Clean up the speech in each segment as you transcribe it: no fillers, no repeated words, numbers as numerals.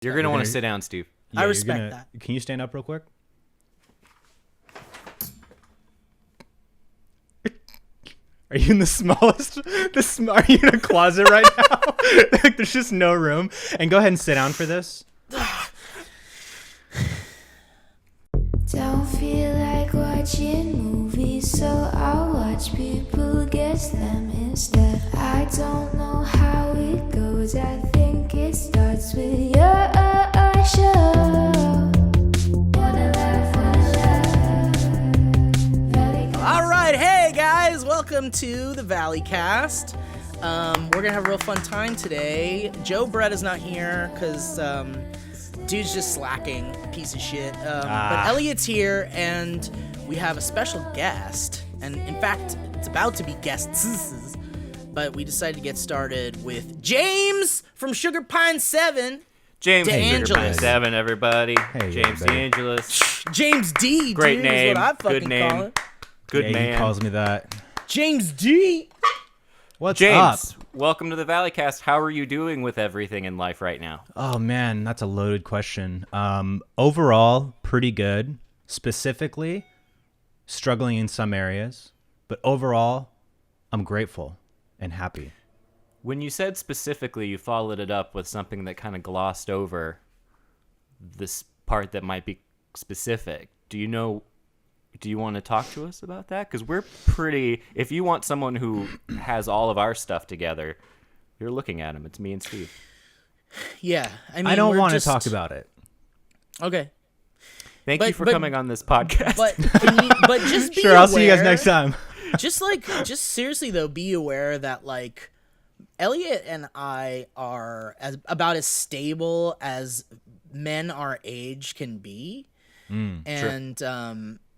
You're going to want to sit down, Steve. Yeah, I respect that. Can you stand up real quick? Are you in the smallest? Are you in a closet right now? Like, there's just no room. And go ahead and sit down for this. Don't feel like watching movies, so I'll watch people guess them instead. I don't know how it goes. I think it starts with your show. Wanna laugh, All right, hey guys, welcome to the Valley Cast. We're gonna have a real fun time today. Joe Brett is not here because dude's just slacking, piece of shit. But Elliott's here, and we have a special guest. And in fact, it's about to be guests. But we decided to get started with James from Sugar Pine 7. James DeAngelis. Sugar Pine 7, everybody. Hey, James everybody. DeAngelis. James D, Great dude, name. is what I fucking Good name. call it. Good Yeah, man. he calls me that. James D. What's James, up? welcome to the Valleycast. How are you doing with everything in life right now? Oh man, that's a loaded question. Overall, pretty good. Specifically, struggling in some areas, but overall, I'm grateful and happy. When you said specifically, you followed it up with something that kind of glossed over this part that might be specific. Do you want to talk to us about that? Because we're pretty... If you want someone who has all of our stuff together, you're looking at him. It's me and Steve. Yeah, I mean, I don't want to talk about it. Okay. Thank you for coming on this podcast. But just be Sure, aware, I'll see you guys next time. just seriously though, be aware that like Elliott and I are about as stable as men our age can be, and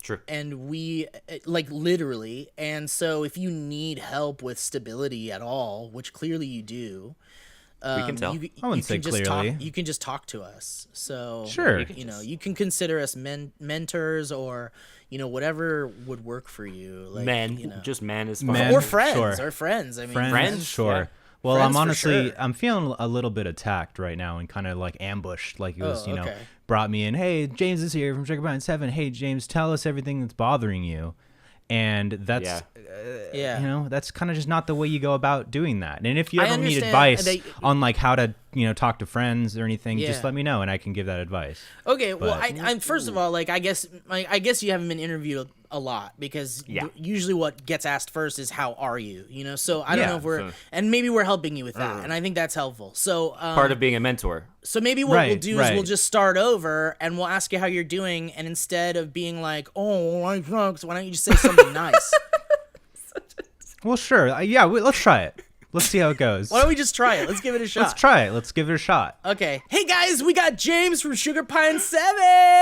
True. and we like literally, and so if you need help with stability at all, which clearly you do. We can tell. I wouldn't say clearly. You can just talk to us. So Sure. you can consider us mentors or whatever would work for you. Like, Men, just men is fine. Men. or friends Sure. or friends. I mean, Friends? Sure. Yeah. Well, Friends I'm for honestly, sure. I'm feeling a little bit attacked right now and kind of like ambushed. Like it was, okay. brought me in. Hey, James is here from Sugar Pine 7. Hey, James, tell us everything that's bothering you. And that's, Yeah. that's kind of just not the way you go about doing that. And if you I ever need understand advice that- on like how to, talk to friends or anything, just Yeah. let me know and I can give that advice. Okay, well, But- I'm first of all, like, I guess you haven't been interviewed a lot because Yeah. usually what gets asked first is how are you, So I don't Yeah, know if we're so- and maybe we're helping you with that, and I think that's helpful. So Part of being a mentor. so maybe what we'll Right, do is right. we'll just start over and we'll ask you how you're doing, and instead of being like, oh, I'm drunk, so why don't you just say something nice? Well, sure. Let's try it. Let's see how it goes. Why don't we just try it? Let's give it a shot. Let's try it. Let's give it a shot. Okay. Hey guys, we got James from Sugar Pine 7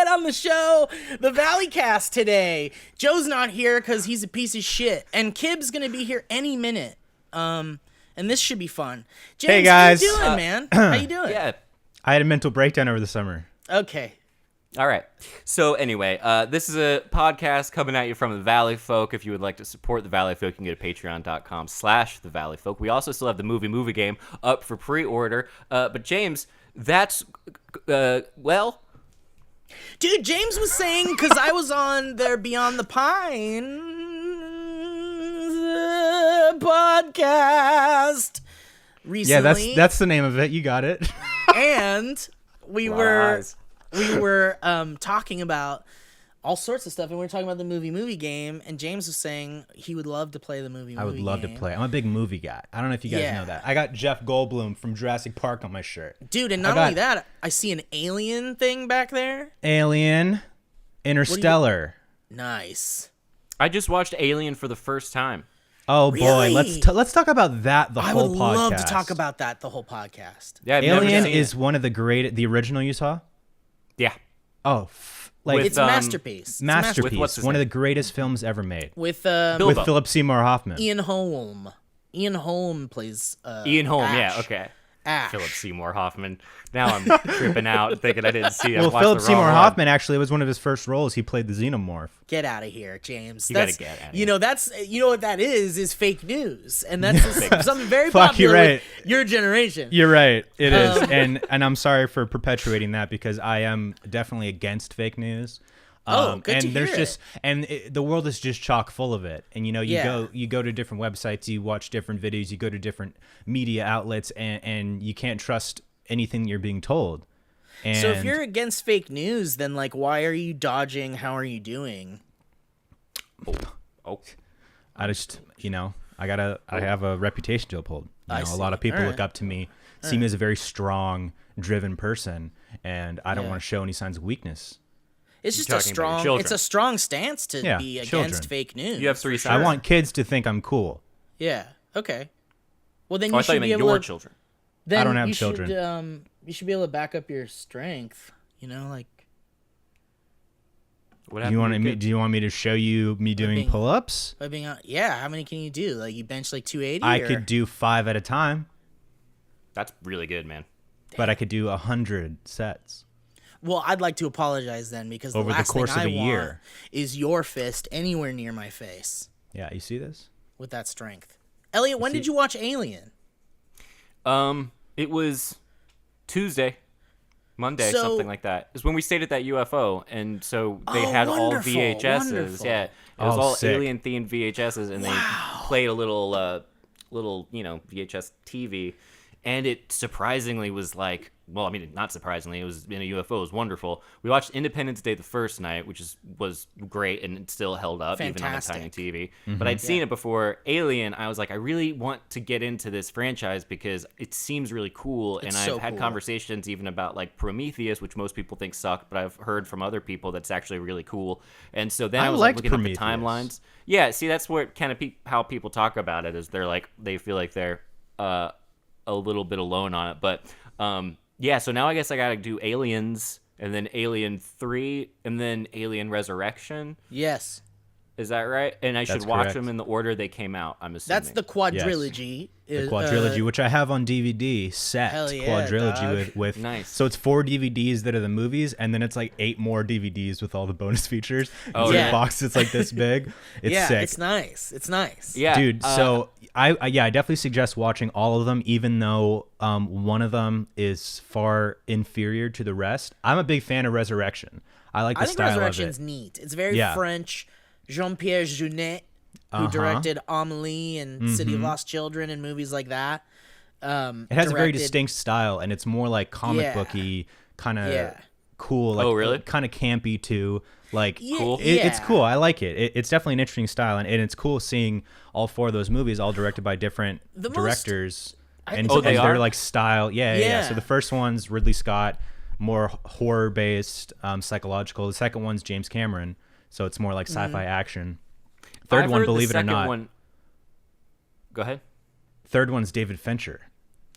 on the show, the Valley Cast today. Joe's not here because he's a piece of shit, and Kib's gonna be here any minute. And this should be fun. James, Hey, guys. how you doing, man? How you doing? Yeah. I had a mental breakdown over the summer. Okay. All right. So anyway, this is a podcast coming at you from the Valley Folk. If you would like to support the Valley Folk, you can go to patreon.com/the Valley Folk. We also still have the movie game up for pre-order. But James, that's, well... Dude, James was saying, because I was on their Beyond the Pines podcast recently. Yeah, that's the name of it. You got it. And we were talking about all sorts of stuff, and we were talking about the movie game, and James was saying he would love to play the movie game. I would love to play. I'm a big movie guy. I don't know if you guys Yeah. know that. I got Jeff Goldblum from Jurassic Park on my shirt. Dude, and not only that, I see an alien thing back there. Alien, Interstellar. Nice. I just watched Alien for the first time. Oh boy, Really? let's talk about that I whole would podcast. love to talk about that the whole podcast. Yeah, I've never Alien seen is it. one of the the original you saw? Yeah. Oh, With, It's a masterpiece. It's a masterpiece. With what's his One of name? the greatest films ever made. With Bilbo. With Philip Seymour Hoffman. Ian Holm. Ian Holm plays Ian Holm, yeah, Ash. okay. Ash. Philip Seymour Hoffman. Now I'm tripping out thinking I didn't see it. Well, Philip Seymour Hoffman actually was one of his first roles. He played the Xenomorph. Get out of here, James. You gotta get out of You know, what that is fake news. And that's something very Fuck, popular you're right. with your generation. You're right. It is. And I'm sorry for perpetuating that because I am definitely against fake news. Good and to there's hear just the world is just chock full of it. And Yeah. you go to different websites, you watch different videos, you go to different media outlets, and you can't trust anything you're being told. And So if you're against fake news, then like, why are you dodging? How are you doing? Oh. I just, I have a reputation to uphold. A lot of people All look right. up to me, see me as a very strong, driven person, and I don't want to show any signs of weakness. It's just talking about your children. it's a strong stance to Yeah, be against children. fake news. You have 3 I sons. want kids to think I'm cool. Yeah. Okay. Well, then Oh, you I thought you should be meant able your to. children. Then I don't have you children. You should be able to back up your strength. Like. What Do happened you want to me? your kid? Do you want me to show you me doing being- pull-ups? By being how many can you do? Like you bench like 280? I or? could do 5 at a time, That's really good, man. but I could do 100 sets. Well, I'd like to apologize then because Over the the last course thing of I a want year. is your fist anywhere near my face Yeah, you see this? with that strength. Elliot, when did you watch Alien? It was Monday, So- something like that. It's when we stayed at that UFO, and so they Oh, had all wonderful, VHSs. wonderful. Yeah, it was Oh, all sick. alien-themed VHSs, and they played a little VHS TV, and it surprisingly was like, well, I mean, not surprisingly, it was in a UFO. It was wonderful. We watched Independence Day the first night, which was great, and it still held up even on a tiny Fantastic. TV. But I'd seen it before. Alien, I was like, I really want to get into this franchise because it seems really cool, and It's I've so had cool. conversations even about like Prometheus, which most people think sucked, but I've heard from other people that's actually really cool. And so then I I was like liked looking at the Prometheus. timelines. Yeah, see, that's where kind of how people talk about it is they're like they feel like they're a little bit alone on it, but yeah. So now I guess I gotta do Aliens, and then Alien 3, and then Alien Resurrection. Yes. Is that right? And I should That's watch correct. them in the order they came out. I'm assuming That's the quadrilogy. The quadrilogy, which I have on DVD, set Hell yeah, quadrilogy dog. with Nice. So it's 4 DVDs that are the movies, and then it's like 8 more DVDs with all the bonus features. Oh, It's yeah. a box that's like this big. It's yeah, sick. it's nice. It's nice. Yeah, Dude, so I definitely suggest watching all of them, even though one of them is far inferior to the rest. I'm a big fan of Resurrection. I like the I think style Resurrection's of it. neat. It's very Yeah. French. Jean-Pierre Jeunet, who directed Amélie and City of Lost Children and movies like that. It has a very directed- distinct style, and it's more like comic Yeah. booky, kind of Yeah. cool. Like, Oh, really? Kind of campy too. Like, Cool. It's yeah. cool. I like it. It's definitely an interesting style, and it's cool seeing all 4 of those movies, all directed by different The most- directors. And Oh, they their are? like style. Yeah. Yeah. So the first one's Ridley Scott, more horror based, psychological. The second one's James Cameron, so it's more like sci-fi action. Third I've one, heard the believe it or second not. one- Go ahead. Third one's David Fincher,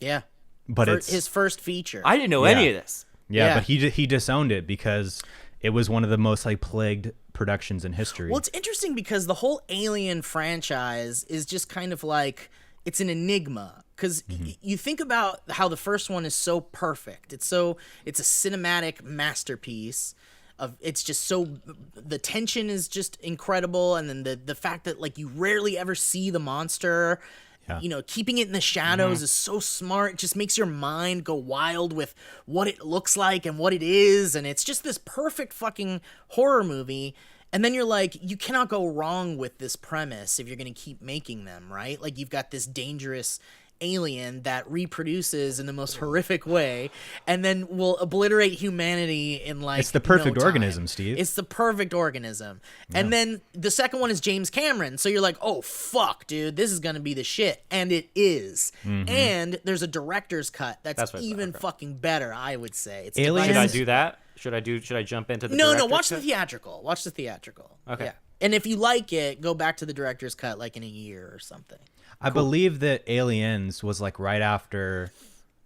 Yeah. but it's his first feature. I didn't know Yeah. any of this. Yeah, Yeah. but he disowned it because it was one of the most like plagued productions in history. Well, it's interesting because the whole Alien franchise is just kind of like it's an enigma because you think about how the first one is so perfect. It's a cinematic masterpiece of it's just so the tension is just incredible, and then the fact that like you rarely ever see the monster. Yeah. You know, keeping it in the shadows is so smart. It just makes your mind go wild with what it looks like and what it is. And it's just this perfect fucking horror movie. And then you're like, you cannot go wrong with this premise if you're going to keep making them, right? Like, you've got this dangerous alien that reproduces in the most horrific way and then will obliterate humanity in like It's the perfect no time. organism, Steve. It's the perfect organism. And then the second one is James Cameron. So you're like, oh, fuck, dude, this is going to be the shit. And it is. And there's a director's cut that's what I even thought. fucking better, I would say. It's Aliens- Should I divided- do that? Should I jump into the No, director's watch cut? the theatrical. Watch the theatrical. Okay. Yeah. And if you like it, go back to the director's cut like in a year or something. I believe that Aliens was like right after,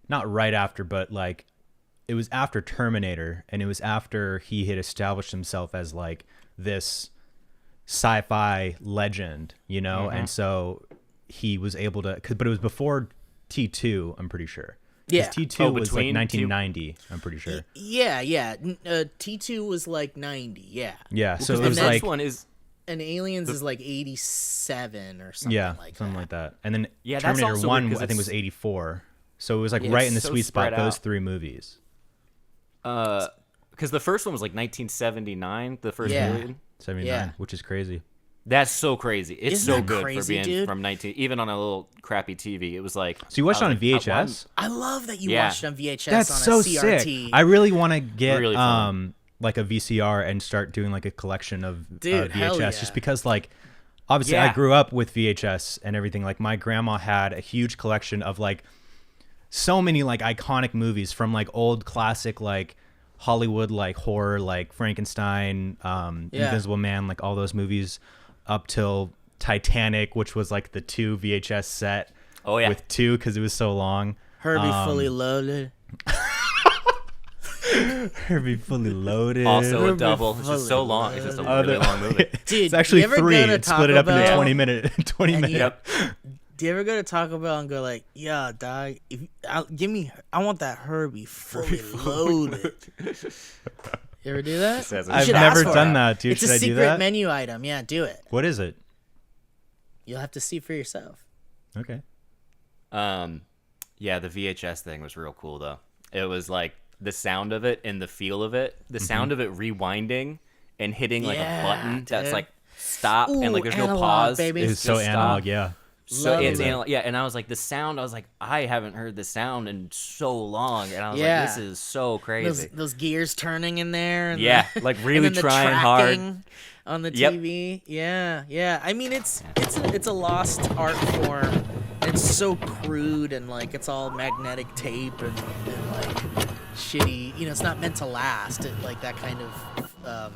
not right after, but like it was after Terminator, and it was after he had established himself as like this sci-fi legend, you know, and so he was able to. But it was before T2, I'm pretty sure. Yeah. T2 Oh, was like between 1990. I'm pretty sure. Yeah. T2 was like 90. Yeah. Yeah. So Because it the was next like one is And Aliens is like 87 or something like something that. like that. And then Yeah, that's Terminator also 1 weird 'cause I think was it's- 84. So it was like Yeah, right it's in the so sweet spot. spread Those out. 3 movies. because the first one was like 1979, the first Yeah. Alien. 79, Yeah. which is crazy. That's so crazy. It's Isn't so that good crazy, for being dude? from 19, even on a little crappy TV. It was like. So you watched it I on was like, VHS? I love that you Yeah. watched on VHS That's on so a CRT. sick. I really want to get Really fun. like a VCR and start doing like a collection of Dude, hell VHS yeah. just because like obviously I Yeah. grew up with VHS and everything. Like my grandma had a huge collection of like so many like iconic movies from like old classic like Hollywood like horror like Frankenstein, Invisible Man, like all those movies up till Titanic, which was like the 2 VHS set. Oh, yeah. With 2 because it was so long. Herbie Fully Loaded. Herbie Fully Loaded. Also a Herbie double. It's just so Fully long. It's just a Other- really long movie. Dude, It's actually you ever 3. go to It split it up Taco into Bell 20 minutes. 20 and minutes. Yep. Do you ever go to Taco Bell and go like, "Yeah, dog, I want that Herbie Fully Loaded." You ever do that? Says it. You I've should never ask for done it. that, dude. It's Should a I do secret that? menu item. Yeah, do it. What is it? You'll have to see for yourself. Okay. Yeah, the VHS thing was real cool though. It was like the sound of it and the feel of it, the sound of it rewinding and hitting like Yeah, a button that's dude. like stop Ooh, and like there's no analog, pause. baby. It's It's so just analog, stop. yeah. So Love it's it. analog, yeah. And I was like, the sound. I was like, I haven't heard the sound in so long, and I was Yeah. like, this is so crazy. Those gears turning in there. And Yeah, the- like and really then the trying hard. tracking on the Yep. TV. Yeah. I mean, it's a lost art form. It's so crude and like it's all magnetic tape and like shitty. You know, it's not meant to last. Like that kind of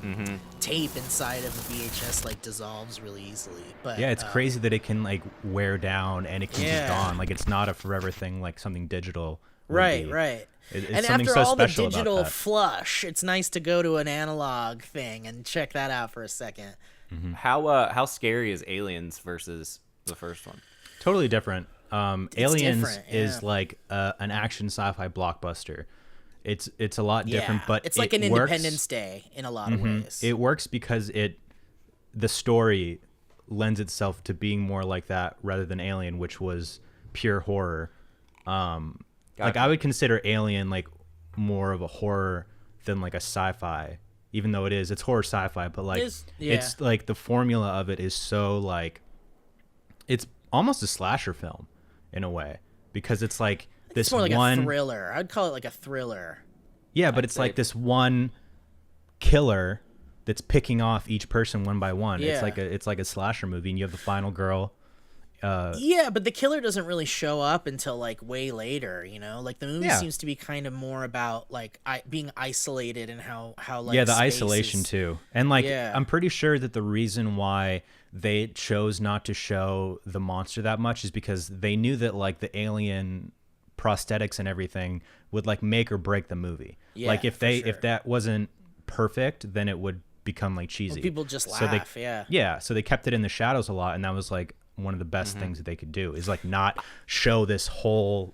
tape inside of a VHS like dissolves really easily. But Yeah, it's crazy that it can like wear down and it can Yeah. be gone. Like it's not a forever thing like something digital. would Right, be. right. It's And something after so all the special about digital that. flush, it's nice to go to an analog thing and check that out for a second. How scary is Aliens versus the first one? Totally different. Aliens different, is yeah. like an action sci-fi blockbuster. It's a lot different, Yeah, but it's like it an works. Independence Day in a lot of ways. It works because the story lends itself to being more like that rather than Alien, which was pure horror. Like I would consider Alien like more of a horror than like a sci-fi, even though it's horror sci-fi, but like Yeah. it's like the formula of it is so like it's almost a slasher film in a way because it's like this it's more like one a thriller. I'd call it like a thriller. yeah, but it's like this one killer that's picking off each person one by one. Yeah. It's like a slasher movie, and you have the final girl. Yeah, but the killer doesn't really show up until like way later. You know, like the movie Yeah. seems to be kind of more about like being isolated and how like Yeah, the space isolation is- too, and like Yeah. I'm pretty sure that the reason why they chose not to show the monster that much is because they knew that like the alien prosthetics and everything would like make or break the movie. Yeah, like if for sure. if that wasn't perfect, then it would become like cheesy. People just So they- laugh. Yeah. Yeah, so they kept it in the shadows a lot, and that was like one of the best things that they could do is like not show this whole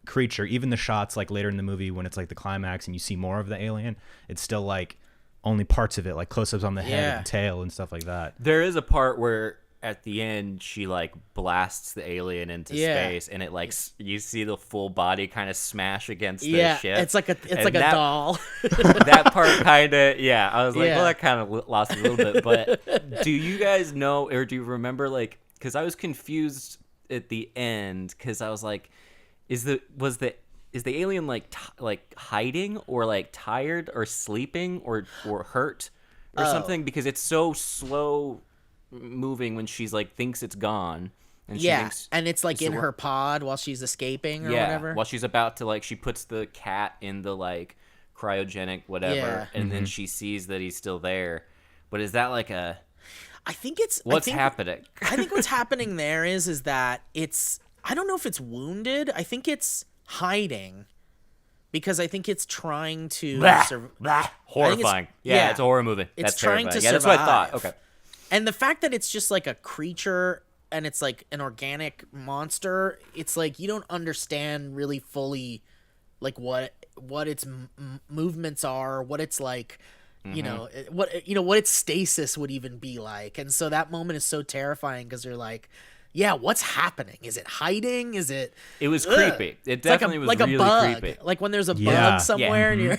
creature. Even the shots like later in the movie when it's like the climax and you see more of the alien, it's still like only parts of it, like close-ups on the head Yeah. and the tail and stuff like that. There is a part where at the end she like blasts the alien into Yeah. space, and it like you see the full body kind of smash against the Yeah, ship. it's like a And a that- doll. That part kind of I was like, Yeah. well, that kind of lost a little bit. But do you guys know or do you remember like? Because I was confused at the end because I was like, is the alien like like hiding or like tired or sleeping or hurt or something? Because it's so slow moving when she's like thinks it's gone. And she Yeah, thinks, and it's like so in what- her pod while she's escaping or yeah, whatever. while she's about to like she puts the cat in the like cryogenic whatever, Yeah. and then she sees that he's still there. But is that like a I think it's what's I think, happening? I think what's happening there is that it's I don't know if it's wounded. I think it's hiding because I think it's trying to Horrifying. Yeah, yeah. it's a horror movie. It's That's trying terrifying. to Yeah, that's what I thought. survive. Okay. And the fact that it's just like a creature and it's like an organic monster, it's like you don't understand really fully like what its movements are, what it's like, you know, what its stasis would even be like. And so that moment is so terrifying because you're like, yeah, what's happening? Is it hiding? Is it? It was creepy. It definitely was really a bug. creepy. Like when there's a Yeah. bug somewhere, and you're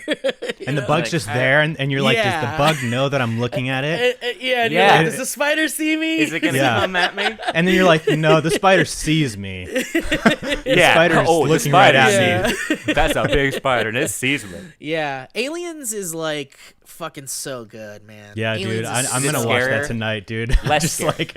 And the bug's just there, and you're like, does Yeah. the bug know that I'm looking at it? yeah, and Yeah. you're like, does the spider see me? Is it gonna Yeah. come at me? And then you're like, no, the spider sees me. Yeah. spider's the looking right spider at sees me. That's a big spider, and it sees me. Yeah, Aliens is like fucking so good, man. Yeah, Aliens dude, is I'm so- gonna watch scarier? that tonight, dude. Less Just scary. like,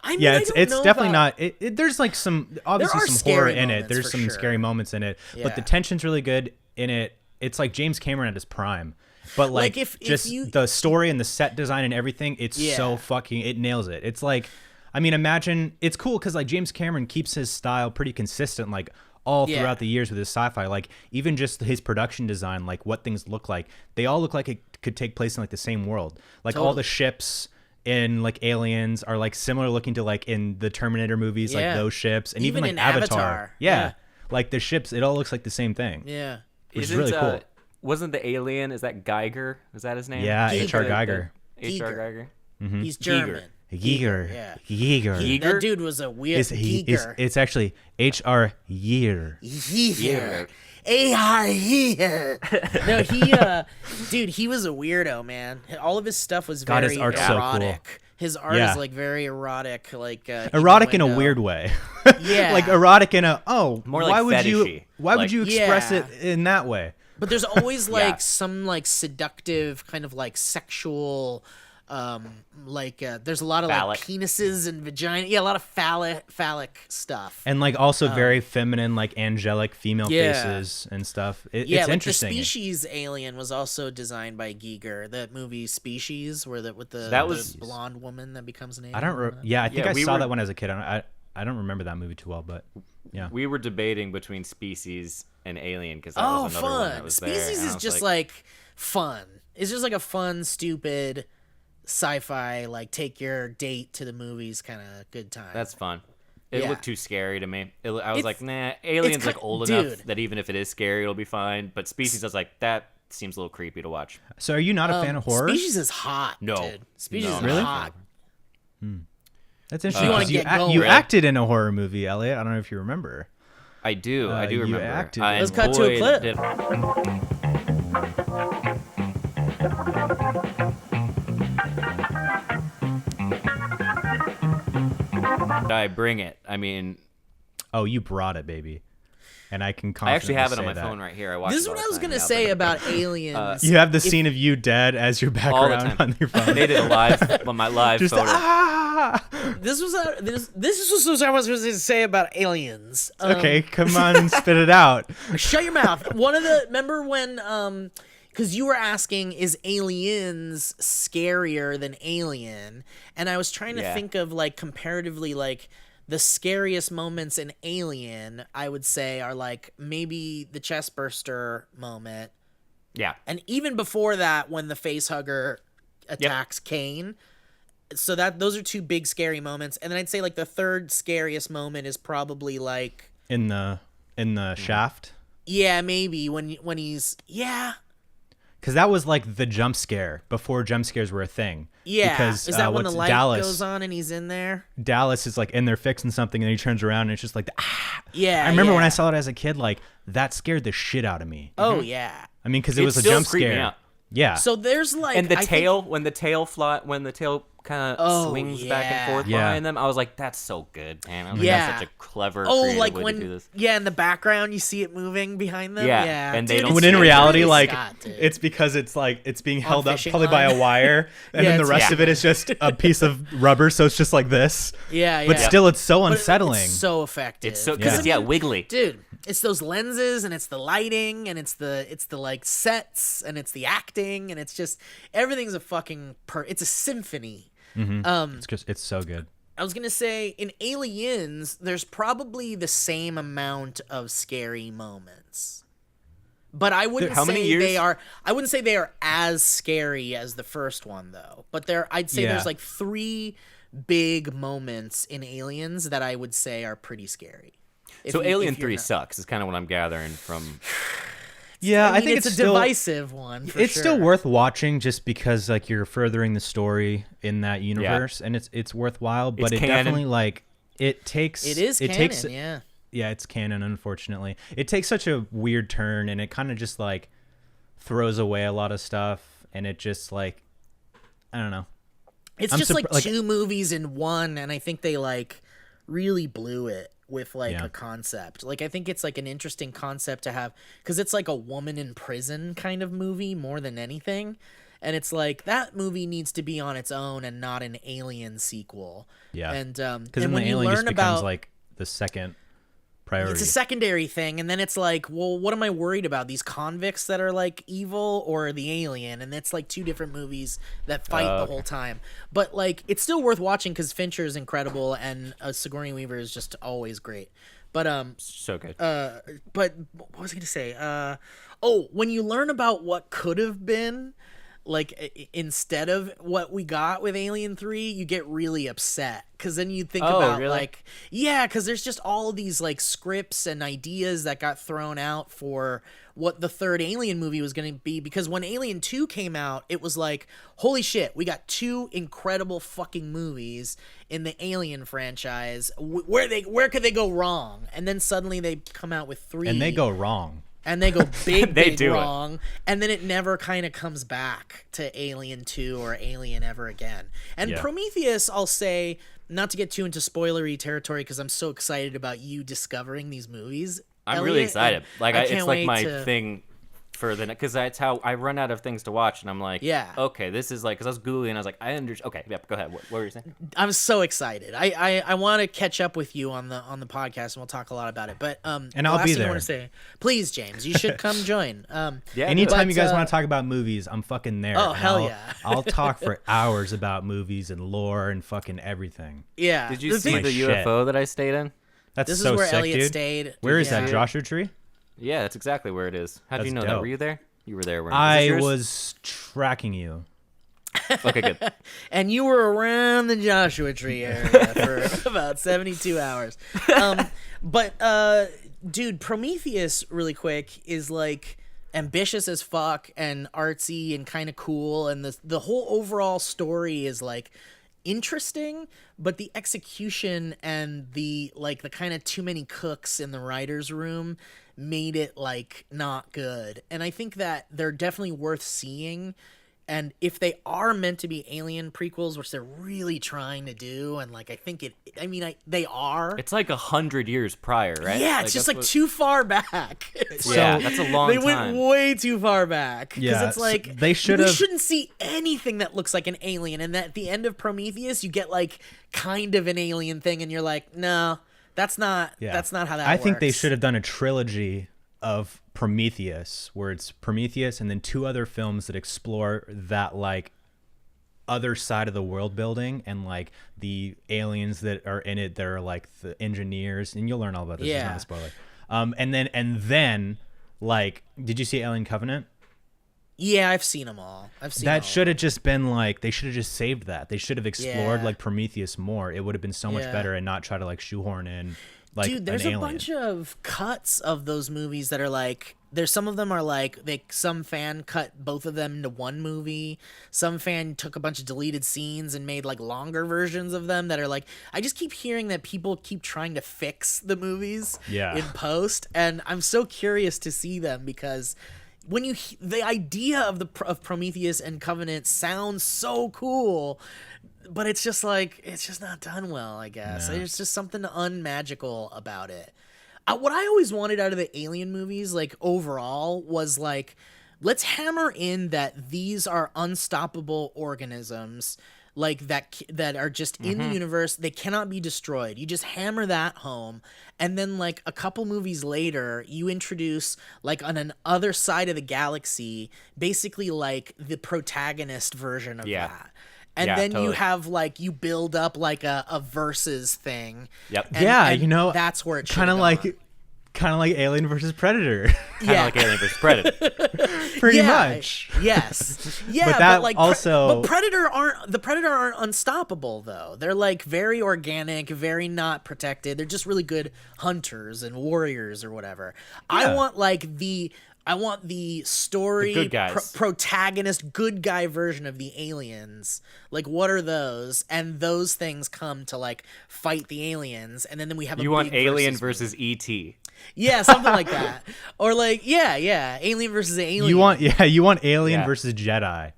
I mean, yeah, I it's don't it's know definitely about- not. There's like some obviously are some horror scary in it. moments, There's for some sure. scary moments in it, but the Yeah. tension's really good in it. It's like James Cameron at his prime. But like, Like, if just you- the story and the set design and everything, it's Yeah. so fucking, it nails it. It's like, I mean, imagine, it's cool because like James Cameron keeps his style pretty consistent, like all Yeah. throughout the years with his sci-fi. Like even just his production design, like what things look like, they all look like it could take place in like the same world. Like all Totally. the ships in like Aliens are like similar looking to like in the Terminator movies, Yeah. like those ships, and Even even, in like Avatar. Avatar. Yeah. Yeah. Like the ships, it all looks like the same thing. Yeah. Which is Isn't, really cool. Wasn't the alien? Is that Geiger? Is that his name? Yeah, Giger. H.R. Geiger. H.R. Giger. Geiger. He's German. Giger. Yeah. Giger. Giger? That dude was a weird Giger. It's actually H.R. Year. Giger. A-R-Year. No, dude, he was a weirdo, man. All of his stuff was God, very his art's so cool. erotic. His art Yeah. is like very erotic, like Erotic in a weird way. Yeah. Like erotic in a More why like would you fetishy. why Like- would you express Yeah. it in that way? But there's always like Yeah. some like seductive kind of like sexual there's a lot of Phallic. like penises and vagina. Yeah, a lot of phallic stuff. And like also very feminine, like angelic female Yeah. faces and stuff. Yeah, It's like interesting. the Species alien was also designed by Giger. That movie Species, where with the, That the was- blonde woman that becomes an alien. I don't. Yeah, I think Yeah, I we saw were- that one as a kid. I don't remember that movie too well, but yeah. We were debating between Species and Alien because that Oh, was another one that fun! was there. Species and I is was just like fun. It's just like a fun, stupid sci-fi. Like take your date to the movies, kind of good time. that's fun. It Yeah. looked too scary to me. I was It's- like, nah. Alien's like ki- old dude. enough that even if it is scary, it'll be fine. But Species, I was like, that seems a little creepy to watch. So are you not a fan of horror? Species is hot. No. dude. Species No, is I'm not a hot. That's interesting. wanna 'cause You, get going, you right? acted in a horror movie, Elliot. I don't know if you remember. I do. I do you remember. acted. And Let's cut to a boy, clip. did- I bring it. I mean, Oh, you brought it, baby. And I can I confidently actually have it on say my that. phone right here. I watch This it is all what the I was time gonna now, say but- about aliens. You have the scene of you dead as your all the background time. on your phone. They did a live on my live Just photo. This was what I was supposed to say about aliens. Okay, come on and spit it out. Shut your mouth. Remember when because you were asking, is Aliens scarier than Alien? And I was trying to Yeah. think of like comparatively like the scariest moments in Alien, I would say are like maybe the chest burster moment. Yeah. And even before that, when the face hugger attacks Kane. So those are two big scary moments. And then I'd say like the third scariest moment is probably like, In the shaft. yeah, maybe when he's, Because that was like the jump scare before jump scares were a thing. yeah. Because Is that when the light Dallas, goes on and he's in there? Dallas is like in there fixing something and he turns around and it's just like, ah. Yeah. I remember when yeah. I saw it as a kid, like that scared the shit out of me. Oh yeah. I mean, because it It was a still jump creeped me scare. out. Yeah. So there's like And the I think- tail, when the tail kind of Oh, swings back and yeah. forth Yeah. behind them, I was like, that's so good, man. I was like, Yeah. that's such a clever, Oh, creative like way to do when this. in the background you see it moving behind them. Yeah, Yeah. and they Dude, don't it's when in It's reality, Ridley like Scott, dude. it's because it's like it's being held up fishing probably by line. a wire, and Yeah, then the it's- rest yeah. of it is just a piece of rubber, so it's just like this. yeah, yeah. But still, it's so But unsettling. It's so effective. It's so because Yeah. it's wiggly. Dude, it's those lenses and it's the lighting and it's the like sets and it's the acting and it's just everything's a fucking it's a symphony. It's so good. I was gonna say in Aliens, there's probably the same amount of scary moments, but I wouldn't how many say years? they are. I wouldn't say they are as scary as the first one though. But I'd say Yeah. there's like 3 big moments in Aliens that I would say are pretty scary. So Alien if you're 3 not- sucks. Is kind of what I'm gathering from. Yeah, I think it's a still divisive one. For it's sure. still worth watching just because like you're furthering the story in that universe, and it's worthwhile. But It's it canon. definitely like it takes It is it canon, takes yeah. yeah, it's canon. Unfortunately, it takes such a weird turn, and it kind of just like throws away a lot of stuff, and it just like I don't know. It's I'm just like like- two movies in one, and I think they like really blew it with like Yeah. a concept. Like I think it's like an interesting concept to have because it's like a woman in prison kind of movie more than anything. And it's like that movie needs to be on its own and not an Alien sequel. Yeah, And because and then when the you alien learn just becomes about like the second priority. it's a secondary thing, and then it's like, well, what am I worried about? These convicts that are like evil or the alien? And it's like two different movies that fight the whole time. But like, it's still worth watching because Fincher is incredible and Sigourney Weaver is just always great. But So good. but what was I gonna say? Oh, when you learn about what could have been, like instead of what we got with Alien 3, you get really upset because then you think about really? like, yeah, because there's just all of these like scripts and ideas that got thrown out for what the third Alien movie was going to be. Because when Alien 2 came out, it was like, holy shit, we got two incredible fucking movies in the Alien franchise. Where could they go wrong? And then suddenly they come out with 3, and they go wrong. and they go big, They big do it. wrong, and then it never kind of comes back to Alien 2 or Alien ever again. And Yeah. Prometheus, I'll say, not to get too into spoilery territory because I'm so excited about you discovering these movies. I'm really Elliot, excited. Like I it's can't like wait my to- thing for the because that's how I run out of things to watch, and I'm like, Yeah. okay, this is like because I was googling, and I was like, I understand. Okay, yep, go ahead. What were you saying? I'm so excited. I want to catch up with you on the podcast, and we'll talk a lot about it. But And the I'll last be thing I there. want to say, please, James, you should come join. Yeah, Anytime But, you guys want to talk about movies, I'm fucking there. Oh, and hell I'll, yeah. I'll talk for hours about movies and lore and fucking everything. Yeah. Did you the see thing- the shit. UFO that I stayed in? That's This so is where sick, Elliott dude. stayed. Where is Yeah. that, Joshua Tree? Yeah, that's exactly where it is. How do you That's know that? dope. Were you there? You were there. Weren't you? Is this I yours? was tracking you. Okay, good. And you were around the Joshua Tree area for about 72 hours. But dude, Prometheus, really quick, is like ambitious as fuck and artsy and kind of cool, and the whole overall story is like interesting, but the execution and the kind of too many cooks in the writer's room made it like not good. And I think that they're definitely worth seeing. And if they are meant to be Alien prequels, which they're really trying to do, and like I think they are. It's like 100 years prior, right? Yeah, it's just that's like too far back. It's Yeah, like- that's a long they time. went way too far back. Because Yeah, it's like they should've- we shouldn't see anything that looks like an alien. And at the end of Prometheus, you get like kind of an alien thing, and you're like, no, that's not. Yeah. That's not how that. I think they works. should have done a trilogy of Prometheus, where it's Prometheus and then 2 other films that explore that like other side of the world building and like the aliens that are in it that are like the engineers, and you'll learn all about this. It's Yeah. not a spoiler. And then like, did you see Alien Covenant? Yeah, I've seen them all. That should have just been like, they should have just saved that. They should have explored Yeah. like Prometheus more. It would have been so much Yeah. better, and not try to like shoehorn in like Dude, there's an a alien. bunch of cuts of those movies that are like there's some of them are like some fan cut both of them into one movie. Some fan took a bunch of deleted scenes and made like longer versions of them that are like I just keep hearing that people keep trying to fix the movies Yeah. in post, and I'm so curious to see them because when the idea of of Prometheus and Covenant sounds so cool, but it's just like it's just not done well, I guess. No. There's just something unmagical about it. What I always wanted out of the Alien movies, like overall, was like, let's hammer in that these are unstoppable organisms, like that are just in the universe. They cannot be destroyed. You just hammer that home, and then like a couple movies later, you introduce like on an other side of the galaxy, basically like the protagonist version of Yeah. that. And Yeah, then you totally. have like you build up like a versus thing. Yep. And- Yeah, and you know, that's where it kind of like Alien versus Predator. Kind of like Alien vs Predator. Pretty Yeah, much. Yes. Yeah, But but, that like also- but Predator aren't unstoppable though. They're like very organic, very not protected. They're just really good hunters and warriors or whatever. I Yeah. want like the I want the story The good guys. protagonist good guy version of the aliens. Like, what are those? And those things come to like fight the aliens, and then we have You a want big Alien versus versus E.T. yeah, something like that, or like Alien versus Alien. You want Alien Yeah. versus Jedi.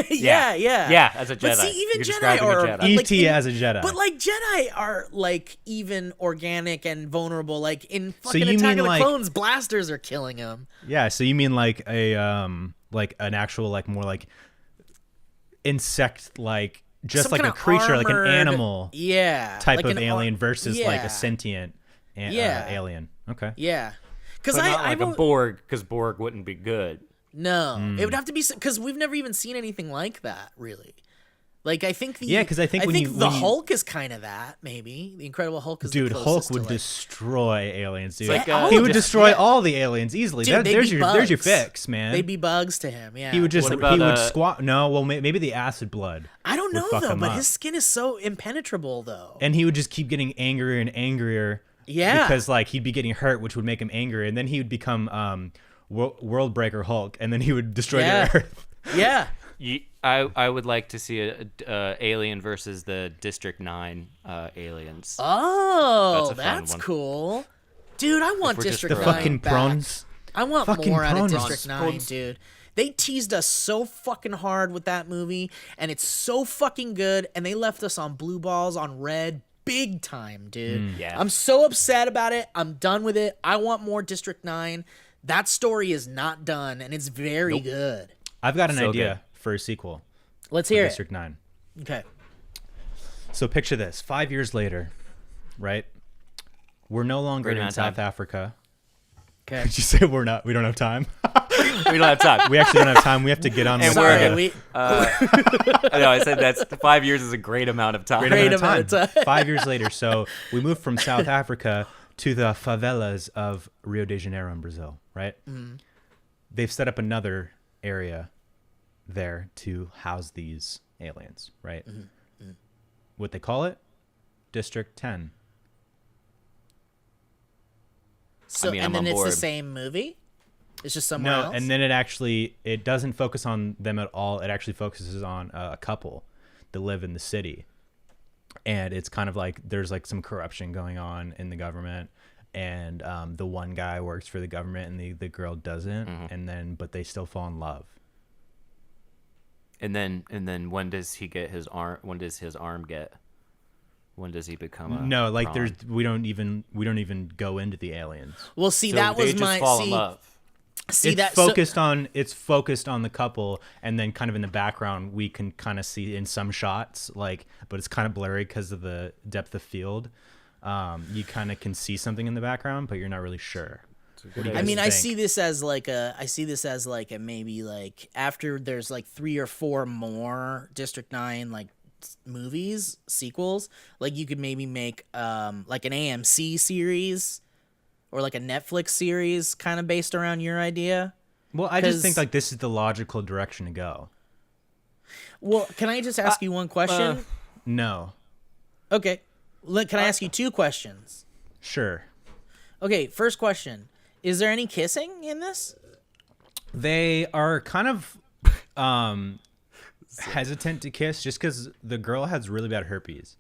yeah. Yeah, as a Jedi. But see, even You're Jedi describing a are Jedi. like, E.T. as a Jedi. But like Jedi are like even organic and vulnerable. Like in fucking you Attack mean, of the like- Clones, blasters are killing them. Yeah, so you mean like like an actual like more like insect like just Some like a kinda creature like an armored- animal Yeah, type like of an alien versus like yeah. a sentient Yeah. alien. Okay. Yeah, because But not I like a Borg, because Borg wouldn't be good. No, Hmm. it would have to be because we've never even seen anything like that, really. Like I think the Yeah, 'cause I think when you- the when you- Hulk is kind of that. Maybe the Incredible Hulk is Dude, the Hulk closest would to, like, destroy aliens, dude. like, all he of would them, destroy yeah. all the aliens easily. Dude, they'd There's be your bugs. fix, man. They'd be bugs to him. Yeah, he would just What about, he would squat. No, well maybe the acid blood. I don't would know fuck though, him but up. his skin is so impenetrable though. And he would just keep getting angrier and angrier. Yeah. Because like he'd be getting hurt, which would make him angry, and then he would become World Breaker Hulk, and then he would destroy Yeah. the Earth. Yeah. I would like to see a Alien versus the District 9 aliens. Oh, That's a fun that's one. cool. Dude, I want we're just District The 9 fucking back. prawns. I want Fucking more out of prawns. District 9, Prawns. dude. They teased us so fucking hard with that movie, and it's so fucking good, and they left us on blue balls, on red, big time, dude. Yeah. I'm so upset about it. I'm done with it. I want more District 9. That story is not done, and it's very good. I've got an So idea for a sequel. Let's For hear District 9. it. Okay. So picture this: 5 years later, right? We're no longer Great in amount of South time. Africa. Okay. Did you say we're not? We don't have time. We don't have time. We actually don't have time. We have to get on. And with we're Sorry, the- we No, I said that's 5 years is a great amount of time. Great amount of time. 5 years later, so we moved from South Africa to the favelas of Rio de Janeiro in Brazil, right? Mm-hmm. They've set up another area there to house these aliens, right? Mm-hmm. What they call it? District 10. So, I mean, and I'm then on it's the board. same movie? It's just somewhere No, else? and then it doesn't focus on them at all. It actually focuses on a couple that live in the city. And it's kind of like there's like some corruption going on in the government, and the one guy works for the government and the girl doesn't, and then but they still fall in love. And then when does he get his arm? When does his arm get? When does he become a No, like prawn? we don't even go into the aliens. Well, see, So that they was just my... fall in see, love. see It's that... focused on the couple, and then kind of in the background we can kind of see in some shots like, but it's kind of blurry because of the depth of field. You kind of can see something in the background, but you're not really sure. What do you I guys mean, I think? see this as like a maybe like after there's like 3 or 4 more District 9 like movies, sequels, like you could maybe make like an AMC series or like a Netflix series kind of based around your idea. Well, I just 'cause- think like this is the logical direction to go. Well, can I just ask you one question? No, Okay. Can I ask you 2 questions? sure. Okay, first question. Is there any kissing in this? They are kind of hesitant to kiss just because the girl has really bad herpes.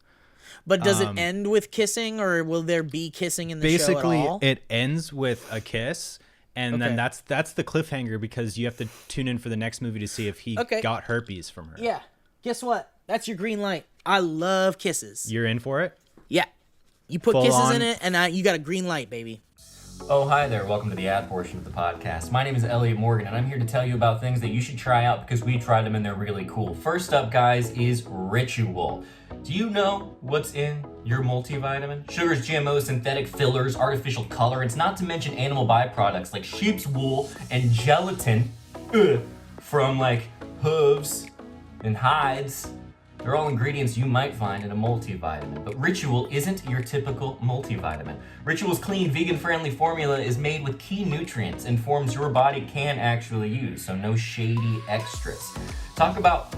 But does it end with kissing, or will there be kissing in the Basically, show at all? it ends with a kiss, and Okay. then that's the cliffhanger because you have to tune in for the next movie to see if he Okay. got herpes from her. Yeah. Guess what? That's your green light. I love kisses. You're in for it? Yeah. You put Full kisses on. in it, and you got a green light, baby. Oh, hi there. Welcome to the ad portion of the podcast. My name is Elliott Morgan, and I'm here to tell you about things that you should try out because we tried them and they're really cool. First up, guys, is Ritual. Do you know what's in your multivitamin? Sugars, GMOs, synthetic fillers, artificial colorants, not to mention animal byproducts like sheep's wool and gelatin from like hooves and hides They're all ingredients you might find in a multivitamin, but Ritual isn't your typical multivitamin. Ritual's clean, vegan-friendly formula is made with key nutrients and forms your body can actually use, so no shady extras. Talk about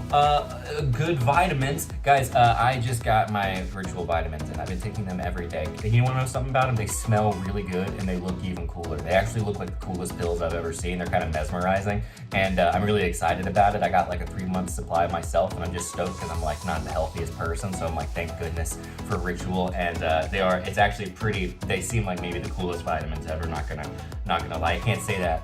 good vitamins. Guys, I just got my Ritual vitamins and I've been taking them every day. And you wanna know something about them? They smell really good and they look even cooler. They actually look like the coolest pills I've ever seen. They're kind of mesmerizing and I'm really excited about it. I got like a 3-month supply myself and I'm just stoked because I'm like not the healthiest person, so I'm like, thank goodness for Ritual. And it's actually pretty, they seem like maybe the coolest vitamins ever. Not gonna lie, I can't say that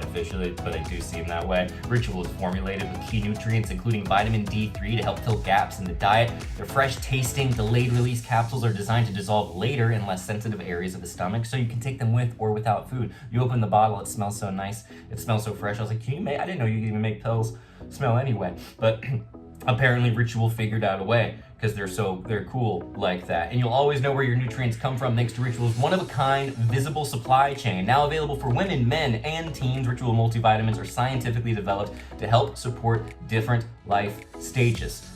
officially, but they do seem that way. Ritual is formulated with key nutrients including vitamin D3 to help fill gaps in the diet. Their fresh tasting, delayed release capsules are designed to dissolve later in less sensitive areas of the stomach, so you can take them with or without food. You open the bottle, it smells so nice, it smells so fresh. I was like, I didn't know you could even make pills smell anyway, but apparently Ritual figured out a way because they're cool like that. And you'll always know where your nutrients come from thanks to Ritual's one-of-a-kind visible supply chain. Now available for women, men, and teens, Ritual multivitamins are scientifically developed to help support different life stages.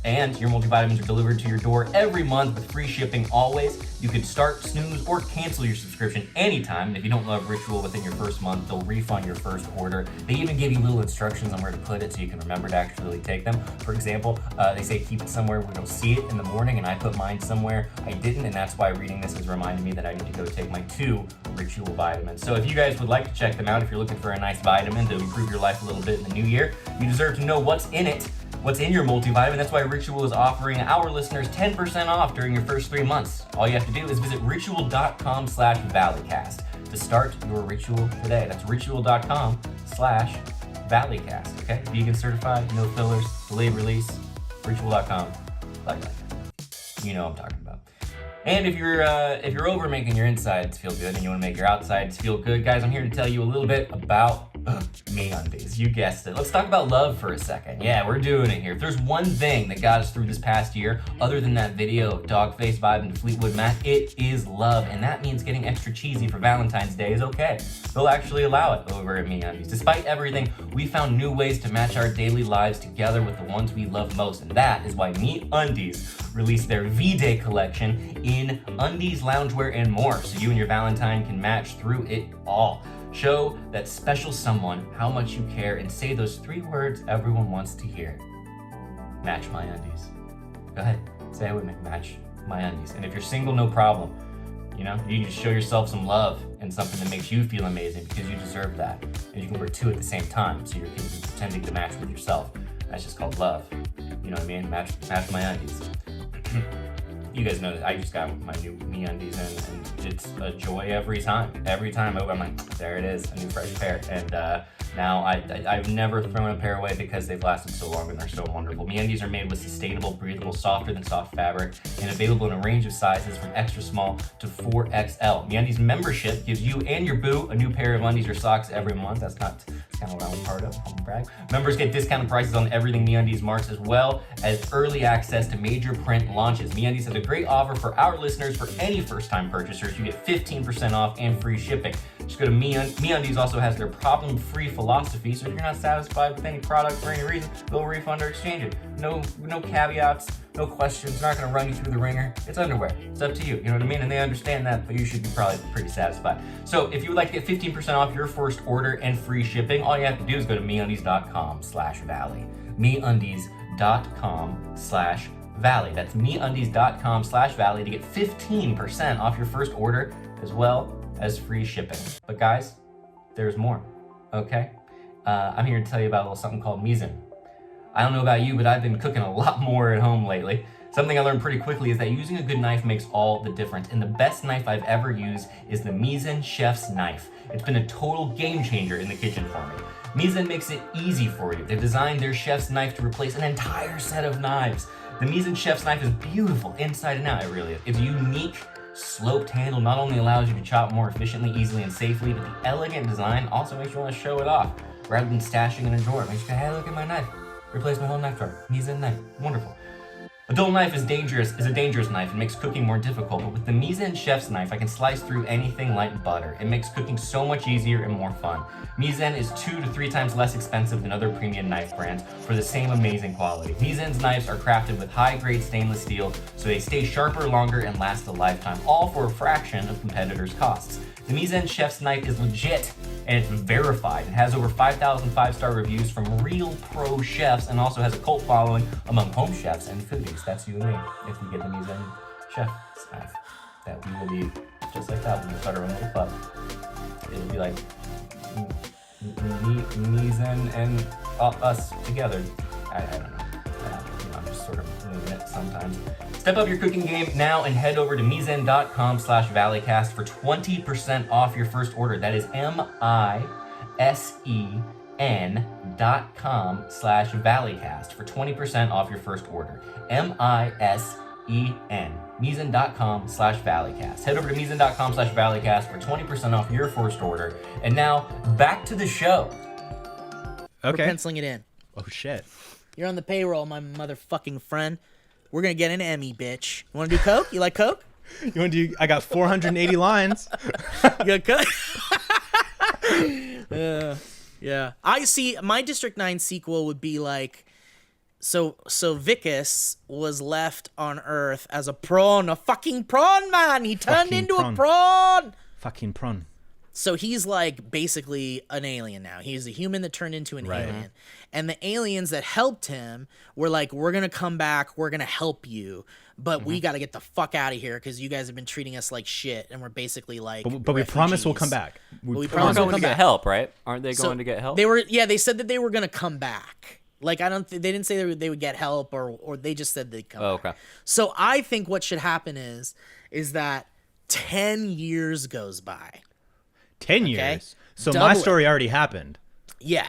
And your multivitamins are delivered to your door every month with free shipping always. You can start, snooze, or cancel your subscription anytime. And if you don't love Ritual within your first month, they'll refund your first order. They even give you little instructions on where to put it so you can remember to actually take them. For example, they say keep it somewhere where you'll see it in the morning, and I put mine somewhere I didn't, and that's why reading this has reminded me that I need to go take my 2 Ritual vitamins. So if you guys would like to check them out, if you're looking for a nice vitamin to improve your life a little bit in the new year, you deserve to know what's in it. What's in your multivitamin? That's why Ritual is offering our listeners 10% off during your first 3 months. All you have to do is visit ritual.com/valleycast to start your Ritual today. That's ritual.com/valleycast. Okay? Vegan certified, no fillers, delayed release. Ritual.com. You know what I'm talking about. And if you're over making your insides feel good and you want to make your outsides feel good, guys, I'm here to tell you a little bit about MeUndies. You guessed it. Let's talk about love for a second. Yeah, we're doing it here. If there's one thing that got us through this past year, other than that video of Dogface vibing to Fleetwood Mac, it is love. And that means getting extra cheesy for Valentine's Day is okay. They'll actually allow it over at MeUndies. Despite everything, we found new ways to match our daily lives together with the ones we love most. And that is why MeUndies released their V-Day collection in undies, loungewear, and more. So you and your Valentine can match through it all. Show that special someone how much you care and say those 3 words everyone wants to hear. Match my undies. Go ahead, say it with me. Match my undies. And if you're single, no problem. You know, you just show yourself some love and something that makes you feel amazing because you deserve that. And you can wear 2 at the same time, so you're pretending to match with yourself. That's just called love. You know what I mean? Match my undies. You guys know that I just got my new MeUndies and it's a joy every time. Every time I'm like, there it is, a new fresh pair. And now I've never thrown a pair away because they've lasted so long and they're so wonderful. MeUndies are made with sustainable, breathable, softer than soft fabric and available in a range of sizes from extra small to 4XL. MeUndies membership gives you and your boo a new pair of undies or socks every month. That's kind of what I'm part of, humble brag. Members get discounted prices on everything MeUndies marks, as well as early access to major print launches. MeUndies has a great offer for our listeners. For any first-time purchasers, you get 15% off and free shipping. Just go to MeUndies also has their problem-free philosophy, so if you're not satisfied with any product for any reason, they'll refund or exchange it. No caveats, no questions, not gonna run you through the ringer. It's underwear. It's up to you, you know what I mean? And they understand that, but you should be probably pretty satisfied. So if you would like to get 15% off your first order and free shipping, all you have to do is go to MeUndies.com/valley. MeUndies.com/valley. That's MeUndies.com/valley to get 15% off your first order as well as free shipping. But guys, there's more, okay? I'm here to tell you about a little something called mise-en. I don't know about you, but I've been cooking a lot more at home lately. Something I learned pretty quickly is that using a good knife makes all the difference. And the best knife I've ever used is the Mise-en Chef's Knife. It's been a total game changer in the kitchen for me. Mise-en makes it easy for you. They've designed their chef's knife to replace an entire set of knives. The Mise-en Chef's Knife is beautiful inside and out, it really is. Its unique sloped handle not only allows you to chop more efficiently, easily, and safely, but the elegant design also makes you want to show it off. Rather than stashing in a drawer, it makes you go, hey, look at my knife. Replace my whole knife drawer. Mise-en knife. Wonderful. A dull knife is a dangerous knife and makes cooking more difficult, but with the Mise-en Chef's knife, I can slice through anything like butter. It makes cooking so much easier and more fun. Mise-en is 2 to 3 times less expensive than other premium knife brands for the same amazing quality. Mise-en's knives are crafted with high-grade stainless steel, so they stay sharper longer and last a lifetime, all for a fraction of competitors' costs. The Mise-en Chef's knife is legit, and it's verified. It has over 5,000 5-star reviews from real pro chefs, and also has a cult following among home chefs and foodies. That's you and me, if we get the Mise-en Chef's knife. That we will be just like that when we start our own little club. It'll be like Mise-en and us together. I don't know. I'm just sort of moving it sometimes. Step up your cooking game now and head over to Mise-en.com/Valleycast for 20% off your first order. That is MISEN.com/Valleycast for 20% off your first order. MISEN. Mise-en.com/Valleycast. Head over to Mise-en.com/Valleycast for 20% off your first order. And now, back to the show. We're penciling it in. Oh, shit. You're on the payroll, my motherfucking friend. We're gonna get an Emmy, bitch. You wanna do coke? You like coke? You want to do? I got 480 lines. You got coke? Yeah. I see. My District 9 sequel would be like, so Vicus was left on Earth as a fucking prawn man. He turned Fucking into prawn. a prawn. Fucking prawn. So he's like basically an alien now. He's a human that turned into an alien. And the aliens that helped him were like, we're going to come back. We're going to help you. But we got to get the fuck out of here because you guys have been treating us like shit. And we're basically like But we promise we'll come back. We They're promise going we'll come to get back. help, right? Aren't they going to get help? They said that they were going to come back. Like, they didn't say they would get help or they just said they'd come back. Okay. So I think what should happen is that 10 years goes by. 10 years. So Double my it. story already happened. Yeah.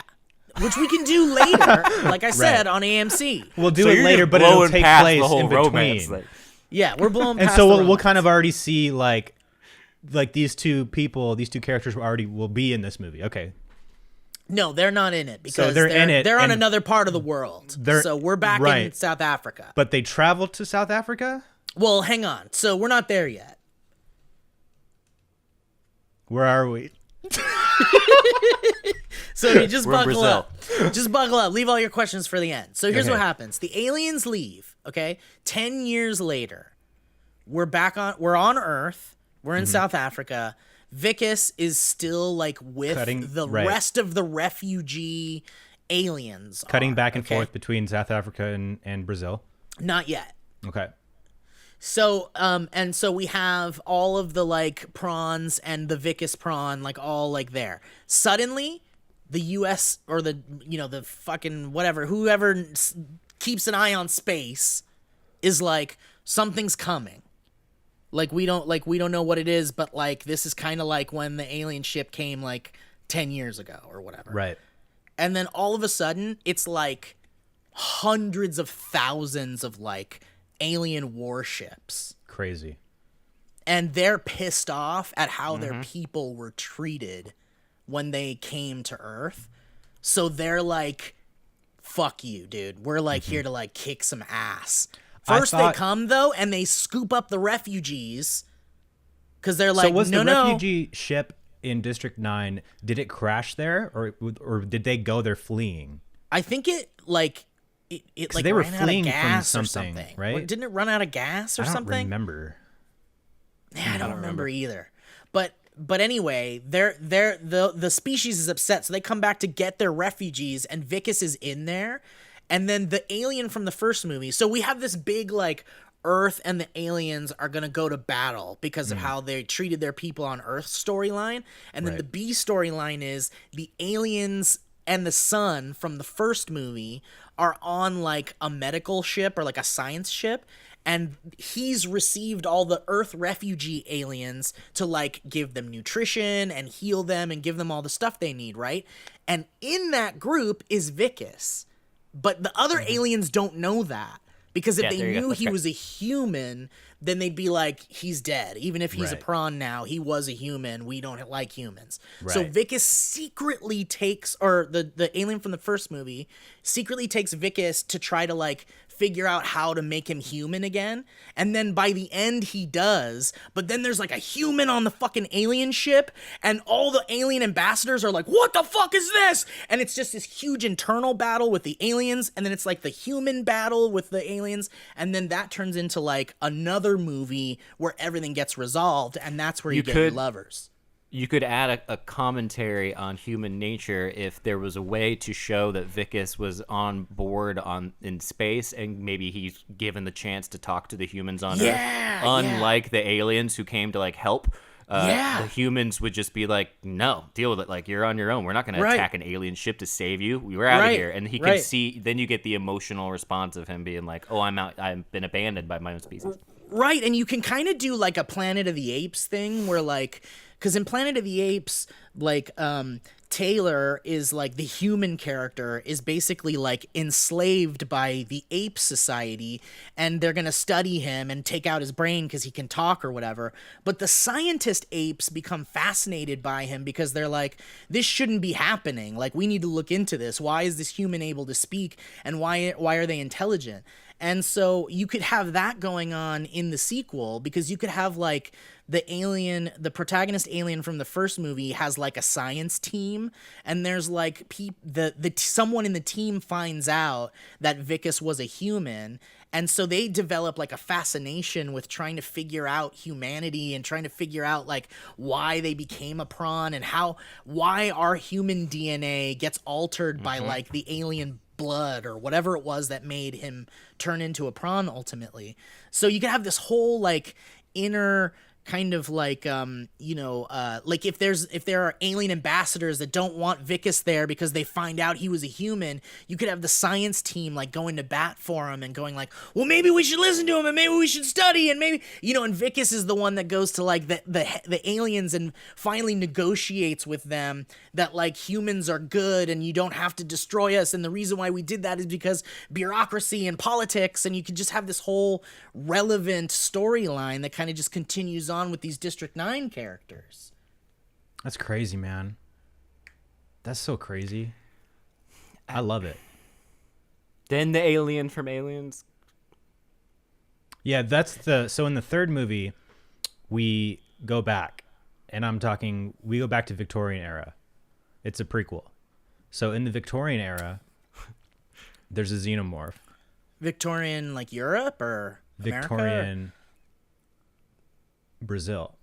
Which we can do later, like I said, on AMC. We'll do So it you're later, just but it'll blowing take past place the whole in between. romance, like- Yeah, we're blowing And past so the we'll romance. kind of already see like these two characters will be in this movie. Okay. No, they're not in it because they're in it, They're on and another part of the world. So we're back in South Africa. But they traveled to South Africa? Well, hang on. So we're not there yet. Where are we? So you just We're in buckle Brazil. up. Just buckle up. Leave all your questions for the end. So here's Okay. what happens. The aliens leave, okay? 10 years later, we're on Earth. We're in South Africa. Vicus is still like with the rest of the refugee aliens. Cutting back and forth between South Africa and Brazil. Not yet. Okay. So, and so we have all of the like prawns and the Vicus prawn, like all like there. Suddenly, the U.S. or the fucking whoever keeps an eye on space is like, something's coming. Like we don't know what it is, but like this is kind of like when the alien ship came like 10 years ago or whatever. Right. And then all of a sudden, it's like hundreds of thousands of like alien warships. Crazy. And they're pissed off at how their people were treated when they came to Earth. So they're like, fuck you, dude. We're like here to like kick some ass. First they come though and they scoop up the refugees because they're like, so was the refugee ship in District 9, did it crash there or did they go there fleeing? I think it like it like they were ran fleeing out of gas from or something, something, right? Didn't it run out of gas or something? I don't remember. Yeah, I don't remember either. But anyway, the species is upset, so they come back to get their refugees, and Vicus is in there, and then the alien from the first movie. So we have this big like Earth and the aliens are gonna go to battle because of how they treated their people on Earth storyline, and then the B storyline is the aliens and the sun from the first movie are on like a medical ship or like a science ship, and he's received all the Earth refugee aliens to like give them nutrition and heal them and give them all the stuff they need, right? And in that group is Vicus. But the other aliens don't know that. Because if they knew he was a human, then they'd be like, he's dead. Even if he's a Right. prawn now, he was a human. We don't like humans. So Right. Vicus secretly takes, or the alien from the first movie secretly takes Vicus to try to like figure out how to make him human again. And then by the end he does, but then there's like a human on the fucking alien ship, and all the alien ambassadors are like, what the fuck is this? And it's just this huge internal battle with the aliens, and then it's like the human battle with the aliens, and then that turns into like another movie where everything gets resolved, and that's where you get your lovers. You could add a commentary on human nature if there was a way to show that Vicus was on board in space, and maybe he's given the chance to talk to the humans on Earth. Unlike the aliens who came to like help. The humans would just be like, no, deal with it. Like, you're on your own. We're not going to attack an alien ship to save you. We're out of here. And he can see, then you get the emotional response of him being like, oh, I'm out. I've been abandoned by my own species. Right, and you can kind of do like a Planet of the Apes thing where like, because in Planet of the Apes, like Taylor is like the human character is basically like enslaved by the ape society, and they're gonna study him and take out his brain because he can talk or whatever. But the scientist apes become fascinated by him because they're like, this shouldn't be happening. Like, we need to look into this. Why is this human able to speak, and why are they intelligent? And so you could have that going on in the sequel, because you could have like the protagonist alien from the first movie has like a science team, and there's like someone in the team finds out that Vicus was a human, and so they develop like a fascination with trying to figure out humanity and trying to figure out like why they became a prawn and why our human DNA gets altered by like the alien blood or whatever it was that made him turn into a prawn ultimately. So you can have this whole like inner kind of like like if there are alien ambassadors that don't want Vicus there because they find out he was a human, you could have the science team like going to bat for him and going like, well, maybe we should listen to him and maybe we should study, and maybe, and Vicus is the one that goes to like the aliens and finally negotiates with them that like humans are good and you don't have to destroy us, and the reason why we did that is because bureaucracy and politics, and you could just have this whole relevant storyline that kind of just continues on with these District 9 characters. That's crazy, man. That's so crazy. I love it. Then the alien from Aliens. Yeah, so in the third movie, we go back, and we go back to Victorian Era. It's a prequel. So in the Victorian Era, there's a xenomorph. Victorian, like Europe or America? Victorian Brazil.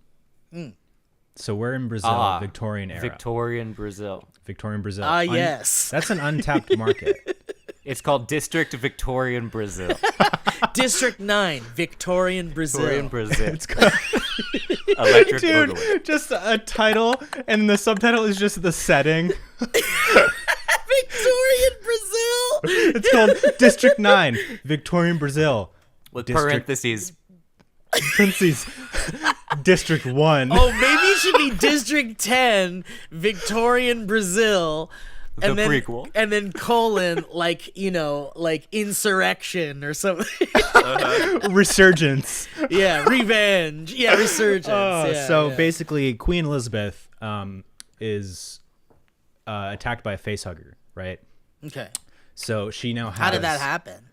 So we're in Brazil, Victorian Era. Victorian Brazil. Victorian Brazil. Yes. That's an untapped market. It's called District Victorian Brazil. District 9, Victorian Brazil. Victorian Brazil. It's called Electric Dude, Boogaloo. just a title, and the subtitle is just the setting. Victorian Brazil. It's called District 9, Victorian Brazil. With District- parentheses. District 1. Oh, maybe it should be District 10, Victorian Brazil. And then, prequel. And then colon, like insurrection or something. Resurgence. Yeah, revenge. Yeah, resurgence. Basically, Queen Elizabeth is attacked by a facehugger, right? Okay. So she now has... How did that happen?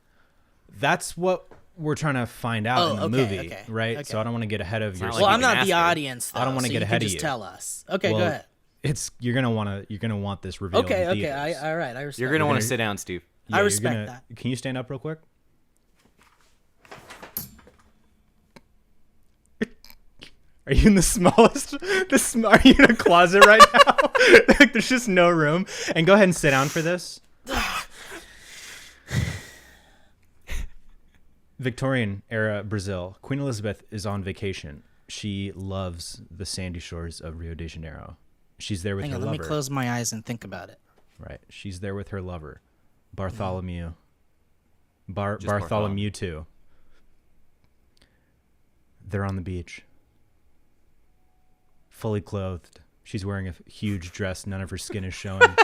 That's what we're trying to find out in the movie, okay, right? okay. So I don't want to get ahead of your... not Well, like I'm you can not the ask her. audience, though, I don't wanna so get you ahead can of just you. tell us. Okay, Well, go ahead. You're gonna want this revealed. Okay, in okay. theaters. All right. I respect. You're going to that. want to sit down, Steve. I you're respect that. Can you stand up real quick? Are you in the smallest? Are you in a closet right now? Like, there's just no room. And go ahead and sit down for this. Victorian era Brazil. Queen Elizabeth is on vacation. She loves the sandy shores of Rio de Janeiro. She's there with Hang her on, lover. let me close my eyes and think about it. Right. She's there with her lover, Bartholomew. Just Bartholomew too. They're on the beach. Fully clothed. She's wearing a huge dress. None of her skin is showing.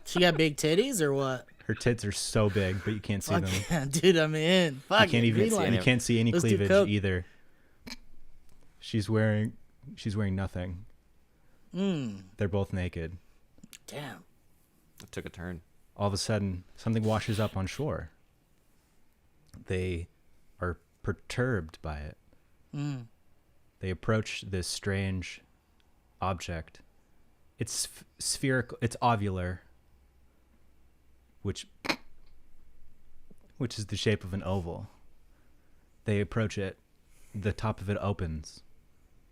She got big titties or what? Her tits are so big, but you can't see Fuck them. yeah, dude, I'm in. Fuck You can't it, even green light. you can't see any Let's do cleavage coke. either. She's wearing nothing. They're both naked. Damn. It took a turn. All of a sudden, something washes up on shore. They are perturbed by it. They approach this strange object. It's spherical. It's ovular, which is the shape of an oval. They approach it. The top of it opens.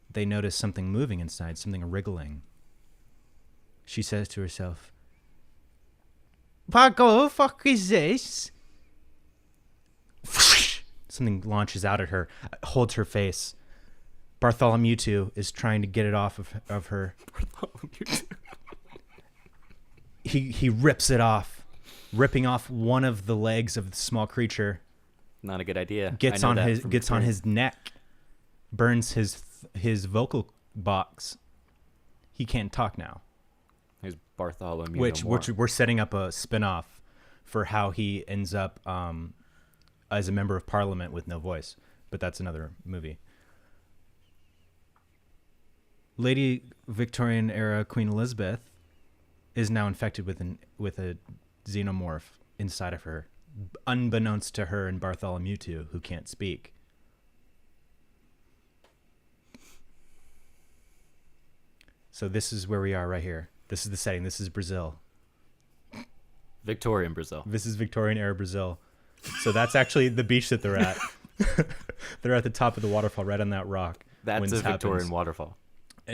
They notice something moving inside, something wriggling. She says to herself, "What the fuck is this?" Something launches out at her, holds her face. Bartholomew too is trying to get it off of her. He rips it off, ripping off one of the legs of the small creature. Not a good idea. Gets on his neck, burns his vocal box. He can't talk now. Here's Bartholomew. Which no more. we're setting up a spin-off for how he ends up as a member of parliament with no voice, but that's another movie. Lady Victorian era Queen Elizabeth is now infected with a xenomorph inside of her, unbeknownst to her and Bartholomew too, who can't speak. So this is where we are right here. This is the setting. This is Brazil. Victorian Brazil. This is Victorian era Brazil. So that's actually the beach that they're at. They're at the top of the waterfall, right on that rock. That's when a this Victorian happens. waterfall.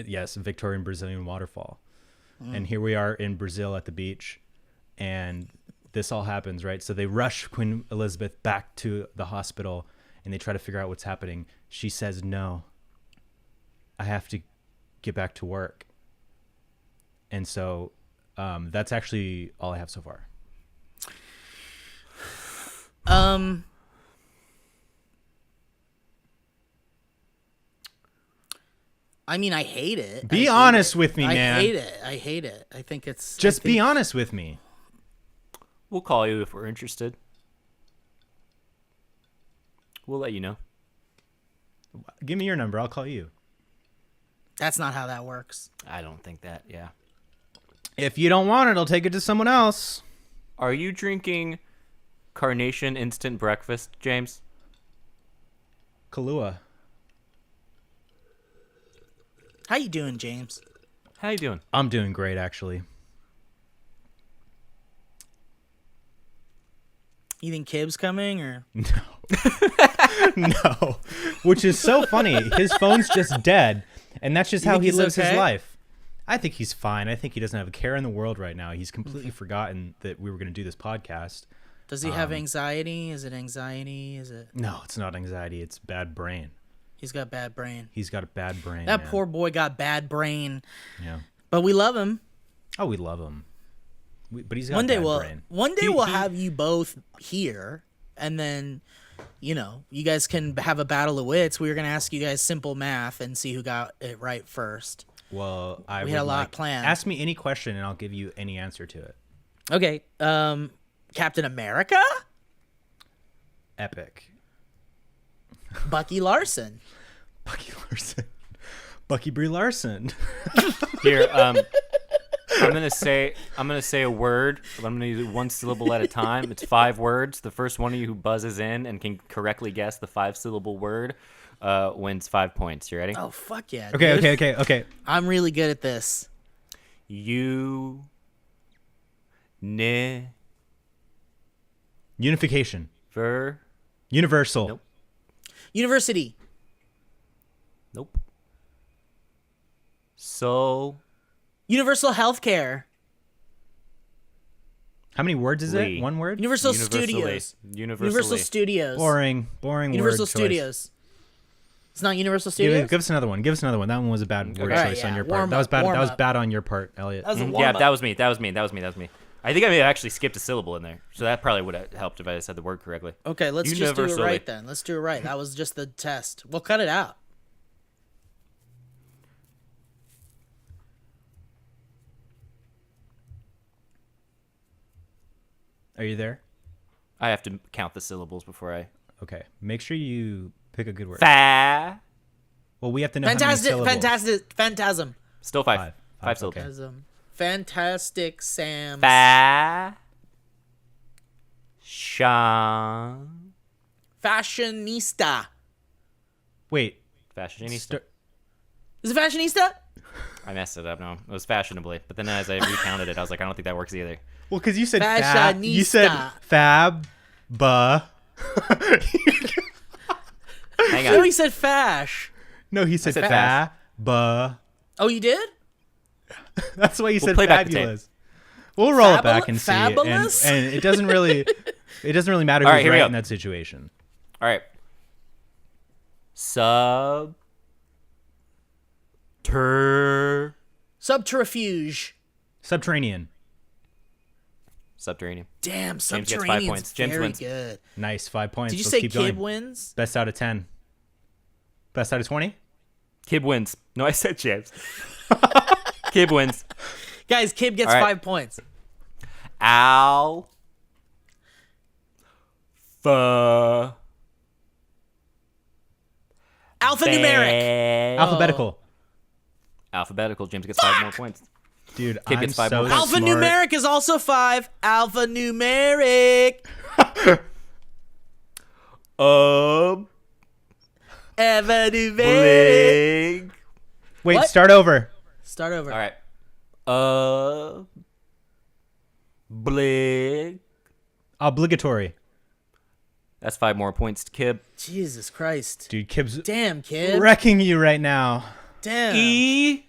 Yes, Victorian Brazilian waterfall. And here we are in Brazil at the beach, and this all happens, right? So they rush Queen Elizabeth back to the hospital, and they try to figure out what's happening. She says, "No, I have to get back to work." And so that's actually all I have so far. I mean, I hate it. Be honest with me, man. I hate it. I hate it. I think it's... Just be honest with me. We'll call you if we're interested. We'll let you know. Give me your number. I'll call you. That's not how that works. I don't think that, yeah. If you don't want it, I'll take it to someone else. Are you drinking Carnation Instant Breakfast, James? Kahlua. How you doing, James? How you doing? I'm doing great, actually. You think Kib's coming, or... No. Which is so funny. His phone's just dead, and that's just You how think he he's lives his okay? life. I think he's fine. I think he doesn't have a care in the world right now. He's completely forgotten that we were going to do this podcast. Does he have anxiety? Is it anxiety? Is it... No, it's not anxiety. It's bad brain. He's got bad brain. He's got a bad brain. That man. poor boy got bad brain. Yeah. But we love him. Oh, we love him. But he's got One day bad we'll brain. we'll have you both here, and then, you know, you guys can have a battle of wits. We were gonna ask you guys simple math and see who got it right first. Well, We had a lot planned. Ask me any question, and I'll give you any answer to it. Okay, Captain America, Epic. Bucky Larson. Bucky Larson. Bucky Brie Larson. Here, I'm gonna say a word. But I'm gonna use it one syllable at a time. It's 5 words. The first one of you who buzzes in and can correctly guess the 5-syllable word wins 5 points. You ready? Oh fuck yeah! Okay, dude. okay. I'm really good at this. Unification. Ver. Universal. Nope. University. Nope. So. Universal Healthcare. How many words is Lee. it? One word? Universal Universally. Studios. Universally. Universal Studios. Boring Universal word choice. Studios. It's not Universal Studios. Give us another one. Give us another one. That one was a bad word Alright, choice on yeah. your Warm part. That was up, bad. warm That was up. bad on your part, Elliot. That was a Yeah, warm-up. that was me. I think I may have actually skipped a syllable in there, so that probably would have helped if I said the word correctly. Okay, let's just do it Universally. right then. Let's do it right. That was just the test. We'll cut it out. Are you there? I have to count the syllables before I. Okay. Make sure you pick a good word. Fa. Well, we have to know how many syllables. Phantasm. Still five. Five syllables. Okay. Phantasm. Fantastic Sam. Fa. Shan. Fashionista. Wait. Fashionista. Is it fashionista? I messed it up. No, it was fashionably. But then as I recounted it, I was like, I don't think that works either. Well, because you said Fashionista. You said fab. Hang No, on. he said fash. No, he said said fa. Ba. Oh, you did? That's why you said play back the tape. fabulous. We'll roll it back and see it, Fabulous? and it doesn't really matter All right, who's here we right go. in that situation. All right. Sub. Ter. Subterfuge. Subterranean. Subterranean. Damn, James gets 5 subterranean's points. James very wins. good. Nice, 5 points. Did you Let's say keep Kib going. wins? Best out of 10. Best out of 20? Kib wins. No, I said James. Kib wins. Guys, Kib gets All right. 5 points. Al. Fa. Alphanumeric. Alphabetical. Alphabetical. James gets 5 more points. Dude, Kib I'm gets 5 so more points. smart. Alphanumeric is also 5. Alphanumeric. Alphanumeric. Blig. Wait, What? start over. Start over. All right. Blig. Obligatory. That's 5 more points to Kib. Jesus Christ. Dude, Kib's Damn, Kib. wrecking you right now. Damn. E.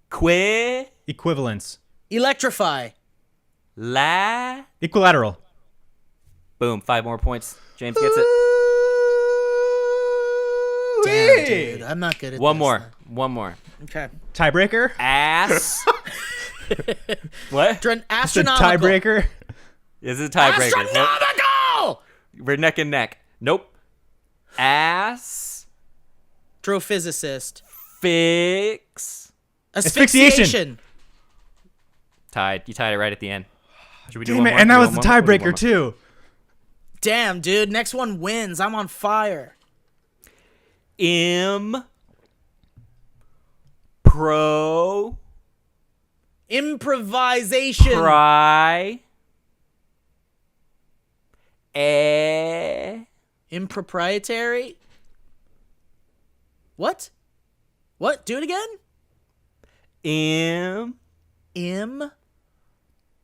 Que. Equivalence. Electrify. La. Equilateral. Boom. 5 more points. James gets it. Damn, dude. I'm not good at One this. more. One more. Okay. Tiebreaker? Ass. What? It's a Astronomical. tiebreaker. This is a tiebreaker. Astronomical! We're neck and neck. Nope. Ass. Astrophysicist. Fix. Asphyxiation. Tied. You tied it right at the end. Should we do Damn one it, more? and Do that one was the more? We'll do one tiebreaker more. too. Damn, dude. Next one wins. I'm on fire. Pro. Improvisation. Pry. Improprietary. What? What? Do it again?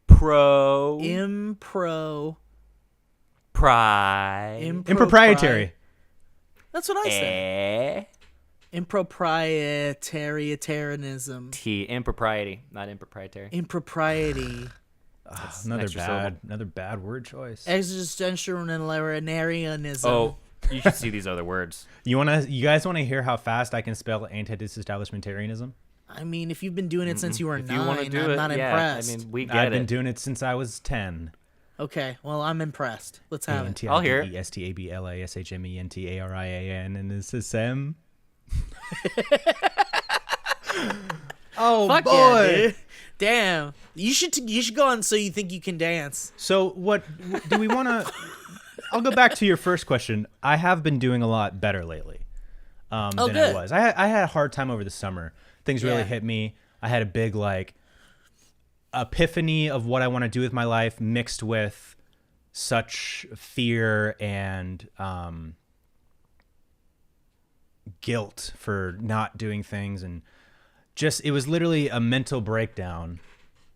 Pro. Impro. Pry. Improprietary. That's what I said. Improprietarism. T. Impropriety, not improprietary. Impropriety. Another extra bad word choice. Existentialism. Oh, you should see these other words. You guys wanna hear how fast I can spell anti-disestablishmentarianism? I mean, if you've been doing it since you were If 9, you want to do I'm it, not yeah. impressed. I mean, we get I've been it. doing it since I was 10. Okay, well, I'm impressed. Let's have it. I'll hear it. ANTIDESTABLASHMENTARIAN, and this is Sam. Oh Fuck boy! yeah, dude. Damn. You should go on So You Think You Can Dance. So what do we want to? I'll go back to your first question. I have been doing a lot better lately than good. I was. I had a hard time over the summer. Things really Yeah. hit me. I had a big epiphany of what I want to do with my life, mixed with such fear and guilt for not doing things, and just it was literally a mental breakdown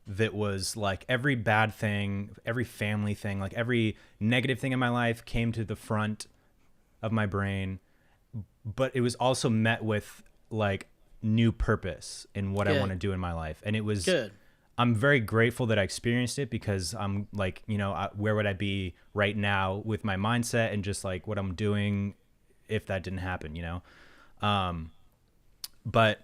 that was like every bad thing, every family thing, like every negative thing in my life came to the front of my brain, but it was also met with like new purpose in what I Good. want to do in my life. And it was Good. I'm very grateful that I experienced it, because I'm like, where would I be right now with my mindset and just like what I'm doing if that didn't happen, but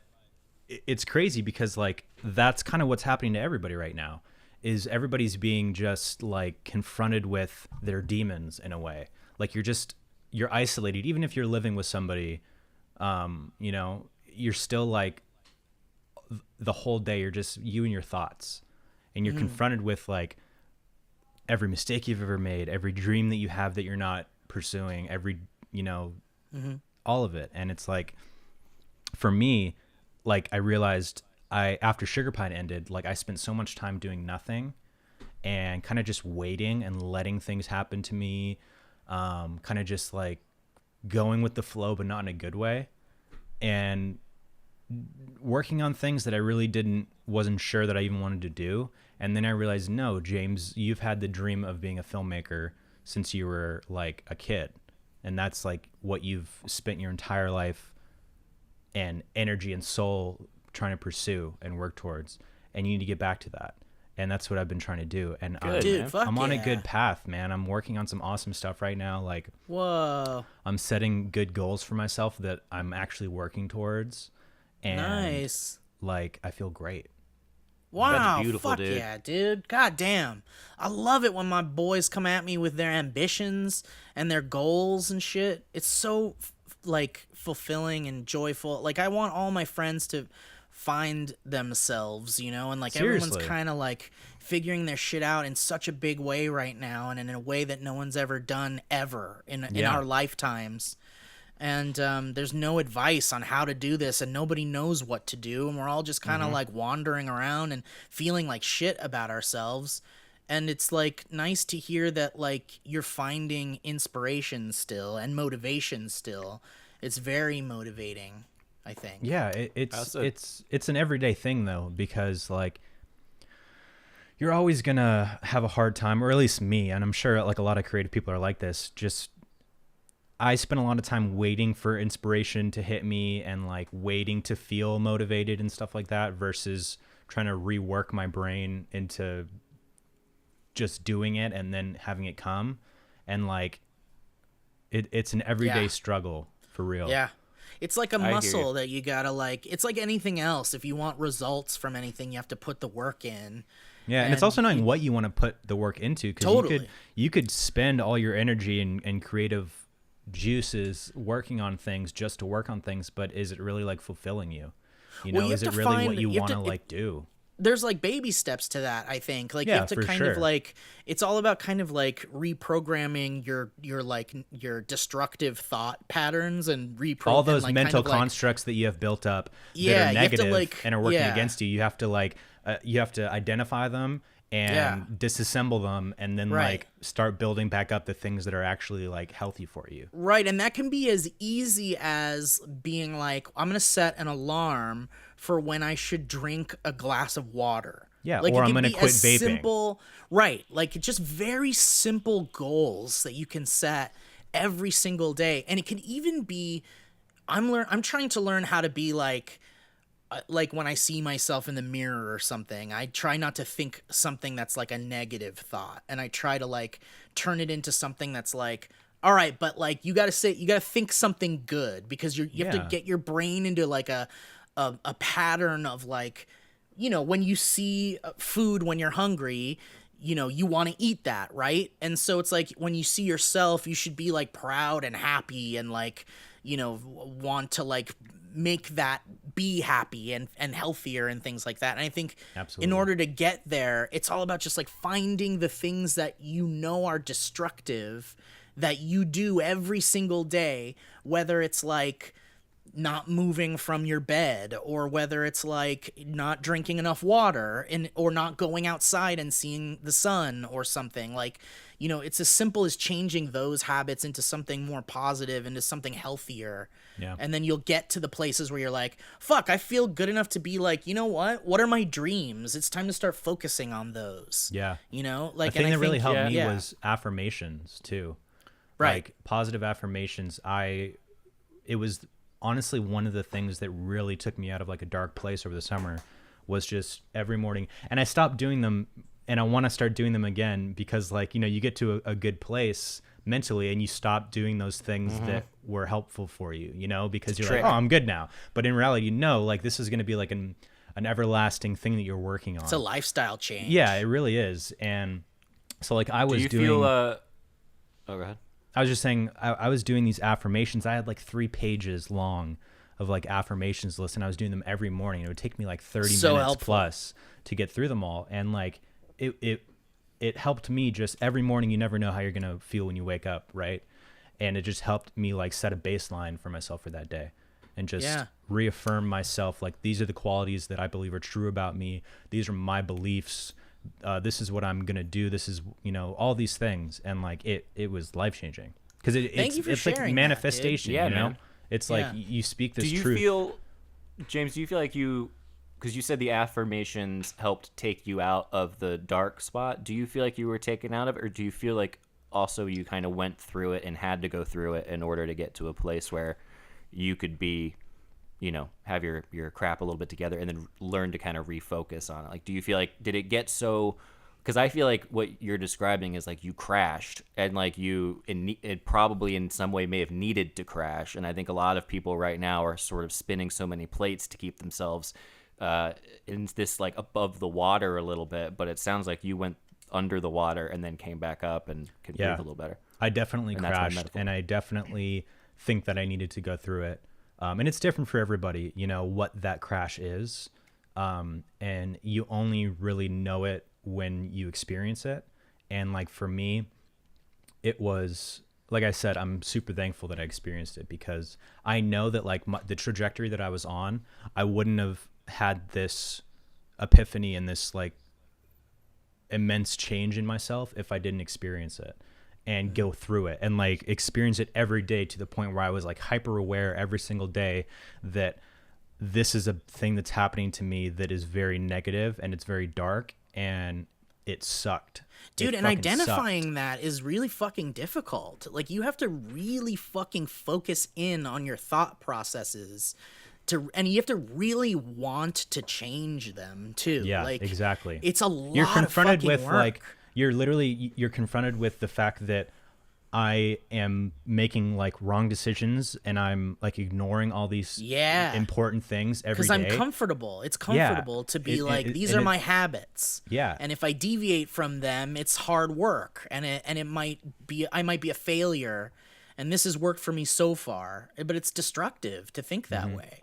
it's crazy because like that's kind of what's happening to everybody right now, is everybody's being just like confronted with their demons in a way. Like you're isolated, even if you're living with somebody, you're still like the whole day you're just you and your thoughts, and you're confronted with like every mistake you've ever made, every dream that you have that you're not pursuing, every, all of it. And it's like, for me, like I realized after Sugar Pine ended, like I spent so much time doing nothing and kind of just waiting and letting things happen to me, kind of just like going with the flow, but not in a good way, and working on things that I really wasn't sure that I even wanted to do. And then I realized, no, James, you've had the dream of being a filmmaker since you were like a kid. And that's like what you've spent your entire life and energy and soul trying to pursue and work towards. And you need to get back to that. And that's what I've been trying to do. And I'm on a good path, man. I'm working on some awesome stuff right now. Like, whoa, I'm setting good goals for myself that I'm actually working towards. And nice. Like, I feel great. Wow, That's beautiful, fuck dude. yeah, dude. God damn. I love it when my boys come at me with their ambitions and their goals and shit. It's so like fulfilling and joyful. Like I want all my friends to find themselves, you know, and like Seriously. everyone's kind of like figuring their shit out in such a big way right now, and in a way that no one's ever done ever in our lifetimes. And there's no advice on how to do this, and nobody knows what to do, and we're all just kind of like wandering around and feeling like shit about ourselves. And it's like nice to hear that like you're finding inspiration still and motivation still. It's very motivating, I think. Yeah, it's an everyday thing though, because like you're always gonna have a hard time, or at least me, and I'm sure like a lot of creative people are like this. Just I spend a lot of time waiting for inspiration to hit me and like waiting to feel motivated and stuff like that, versus trying to rework my brain into just doing it and then having it come. And like it's an everyday struggle for real. Yeah. It's like a I hear muscle you. that you gotta like, it's like anything else. If you want results from anything, you have to put the work in. Yeah, and it's also knowing what you want to put the work into, because Totally. you could spend all your energy and creative juices working on things just to work on things, but is it really like fulfilling you? You know, Well, you is have it to really find- what you you have want to to- like do? There's like baby steps to that, I think. Like you Yeah, have to for kind of sure. like, it's all about kind of like reprogramming your destructive thought patterns and All those like, mental kind of like, constructs that you have built up Yeah, that you are have to, negative like- and are working yeah. against you, you have to like you have to identify them and disassemble them, and then Right. like start building back up the things that are actually like healthy for you. Right, and that can be as easy as being like, I'm gonna set an alarm for when I should drink a glass of water. Yeah, like, or it I'm can gonna be quit as vaping. Simple, right? Like just very simple goals that you can set every single day, and it can even be. I'm trying to learn how to be like when I see myself in the mirror or something, I try not to think something that's like a negative thought, and I try to like turn it into something that's like, all right, but like you gotta think something good, because you have to Yeah. get your brain into like a pattern of like, you know, when you see food when you're hungry, you know, you want to eat that, right? And so it's like when you see yourself, you should be like proud and happy and like, you know, want to like make that be happy and healthier and things like that. And I think Absolutely. in order to get there, it's all about just like finding the things that you know are destructive that you do every single day, whether it's like not moving from your bed, or whether it's like not drinking enough water, or not going outside and seeing the sun or something. Like, you know, it's as simple as changing those habits into something more positive, into something healthier. Yeah. And then you'll get to the places where you're like, fuck, I feel good enough to be like, you know what are my dreams? It's time to start focusing on those. Yeah. You know, like, The thing and I that really think- helped me yeah. was affirmations too. Right. Like positive affirmations. It was honestly one of the things that really took me out of like a dark place over the summer, was just every morning. And I stopped doing them, and I want to start doing them again, because like, you know, you get to a good place mentally and you stop doing those things that were helpful for you, you know, because you're like, oh, I'm good now. But in reality, no, like this is going to be like an everlasting thing that you're working on. It's a lifestyle change. Yeah, it really is. And so like I was Do you doing feel? Oh, go ahead. I was just saying, I was doing these affirmations. I had like 3 pages long of like affirmations list, and I was doing them every morning. It would take me like 30 So minutes helpful. plus to get through them all. And like it it helped me just every morning. You never know how you're going to feel when you wake up, right? And it just helped me like set a baseline for myself for that day and just reaffirm myself. Like, these are the qualities that I believe are true about me. These are my beliefs. This is what I'm going to do. This is, you know, all these things. And like, it was life-changing because it's like manifestation, that, you know, man. it's like you speak this Do you truth. feel, James, do you feel like because you said the affirmations helped take you out of the dark spot, do you feel like you were taken out of it, or do you feel like also you kind of went through it and had to go through it in order to get to a place where you could be, you know, have your crap a little bit together and then learn to kind of refocus on it? Like, do you feel like, did it get so, because I feel like what you're describing is like you crashed and like it probably in some way may have needed to crash. And I think a lot of people right now are sort of spinning so many plates to keep themselves in this like above the water a little bit, but it sounds like you went under the water and then came back up and could breathe a little better. I definitely crashed, and I definitely think that I needed to go through it. And it's different for everybody, you know, what that crash is. And you only really know it when you experience it. And like, for me, it was, like I said, I'm super thankful that I experienced it, because I know that like the trajectory that I was on, I wouldn't have had this epiphany and this like immense change in myself if I didn't experience it and go through it and like experience it every day, to the point where I was like hyper aware every single day that this is a thing that's happening to me that is very negative and it's very dark and it sucked. Dude, It and fucking identifying sucked. that is really fucking difficult. Like, you have to really fucking focus in on your thought processes and you have to really want to change them too. Yeah, like, exactly. It's a lot You're confronted of fucking with work. like, you're confronted with the fact that I am making like wrong decisions and I'm like ignoring all these important things every day. Because I'm comfortable. It's comfortable to be these are my habits. Yeah. And if I deviate from them, it's hard work, and I might be a failure. And this has worked for me so far, but it's destructive to think that way.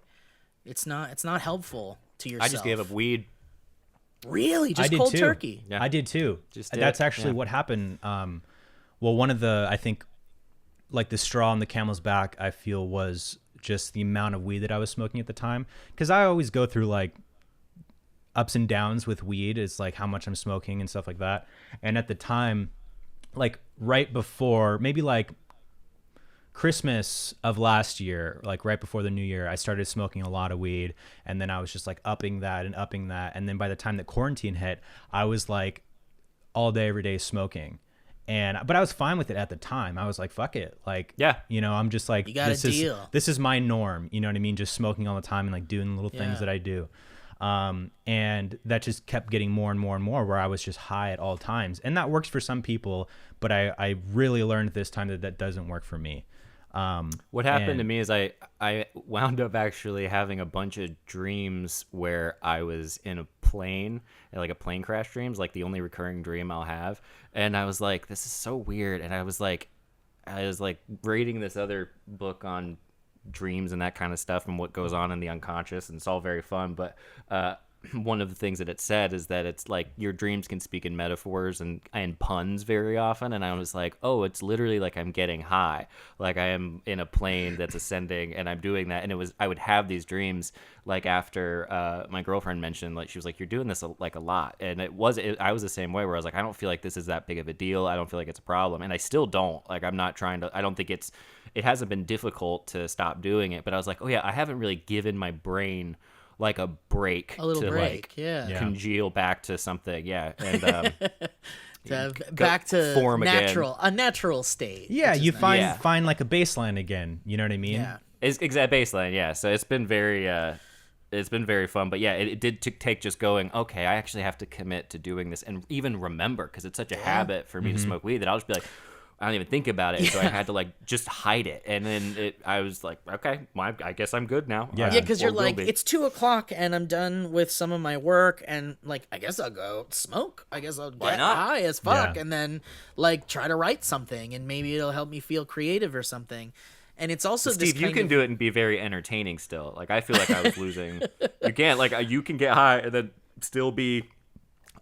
It's not helpful to yourself. I just gave up weed. Really? Just I did cold too. turkey? Yeah. I did too. That's actually what happened. Well, one of the, I think, like the straw on the camel's back, I feel, was just the amount of weed that I was smoking at the time. Because I always go through like ups and downs with weed. It's like how much I'm smoking and stuff like that. And at the time, like right before, maybe like Christmas of last year, like right before the new year, I started smoking a lot of weed, and then I was just like upping that. And then by the time that quarantine hit, I was like all day, every day smoking. But I was fine with it at the time. I was like, fuck it. Like, you know, I'm just like, You got a deal. This is my norm. You know what I mean? Just smoking all the time and like doing little things that I do. And that just kept getting more and more and more, where I was just high at all times. And that works for some people, but I really learned this time that doesn't work for me. What happened to me is I wound up actually having a bunch of dreams where I was in a plane, like a plane crash dreams, like the only recurring dream I'll have. And I was like, this is so weird. And I was like reading this other book on dreams and that kind of stuff and what goes on in the unconscious, and it's all very fun. But one of the things that it said is that it's like your dreams can speak in metaphors and puns very often. And I was like, oh, it's literally like I'm getting high, like I am in a plane that's ascending and I'm doing that. And I would have these dreams like after my girlfriend mentioned, like she was like, you're doing this a lot. And I was the same way, where I was like, I don't feel like this is that big of a deal. I don't feel like it's a problem. And I still don't. Like, I'm not trying to, I don't think it hasn't been difficult to stop doing it. But I was like, oh yeah, I haven't really given my brain like a break, congeal back to something, and back to form a natural state. Yeah, you find like a baseline again. You know what I mean? Yeah, it's exact baseline. Yeah, so it's been very fun. But yeah, it did take just going, okay, I actually have to commit to doing this and even remember, because it's such a habit for me to smoke weed that I'll just be like, I don't even think about it. So I had to like just hide it. And then I was like, okay, well, I guess I'm good now. Yeah. because you're like, it's 2:00 and I'm done with some of my work, and like, I guess I'll go smoke. I guess I'll get high as fuck, and then like try to write something, and maybe it'll help me feel creative or something. And it's also Steve, you can do it and be very entertaining still. Like, I feel like I was losing. You can't, like, you can get high and then still be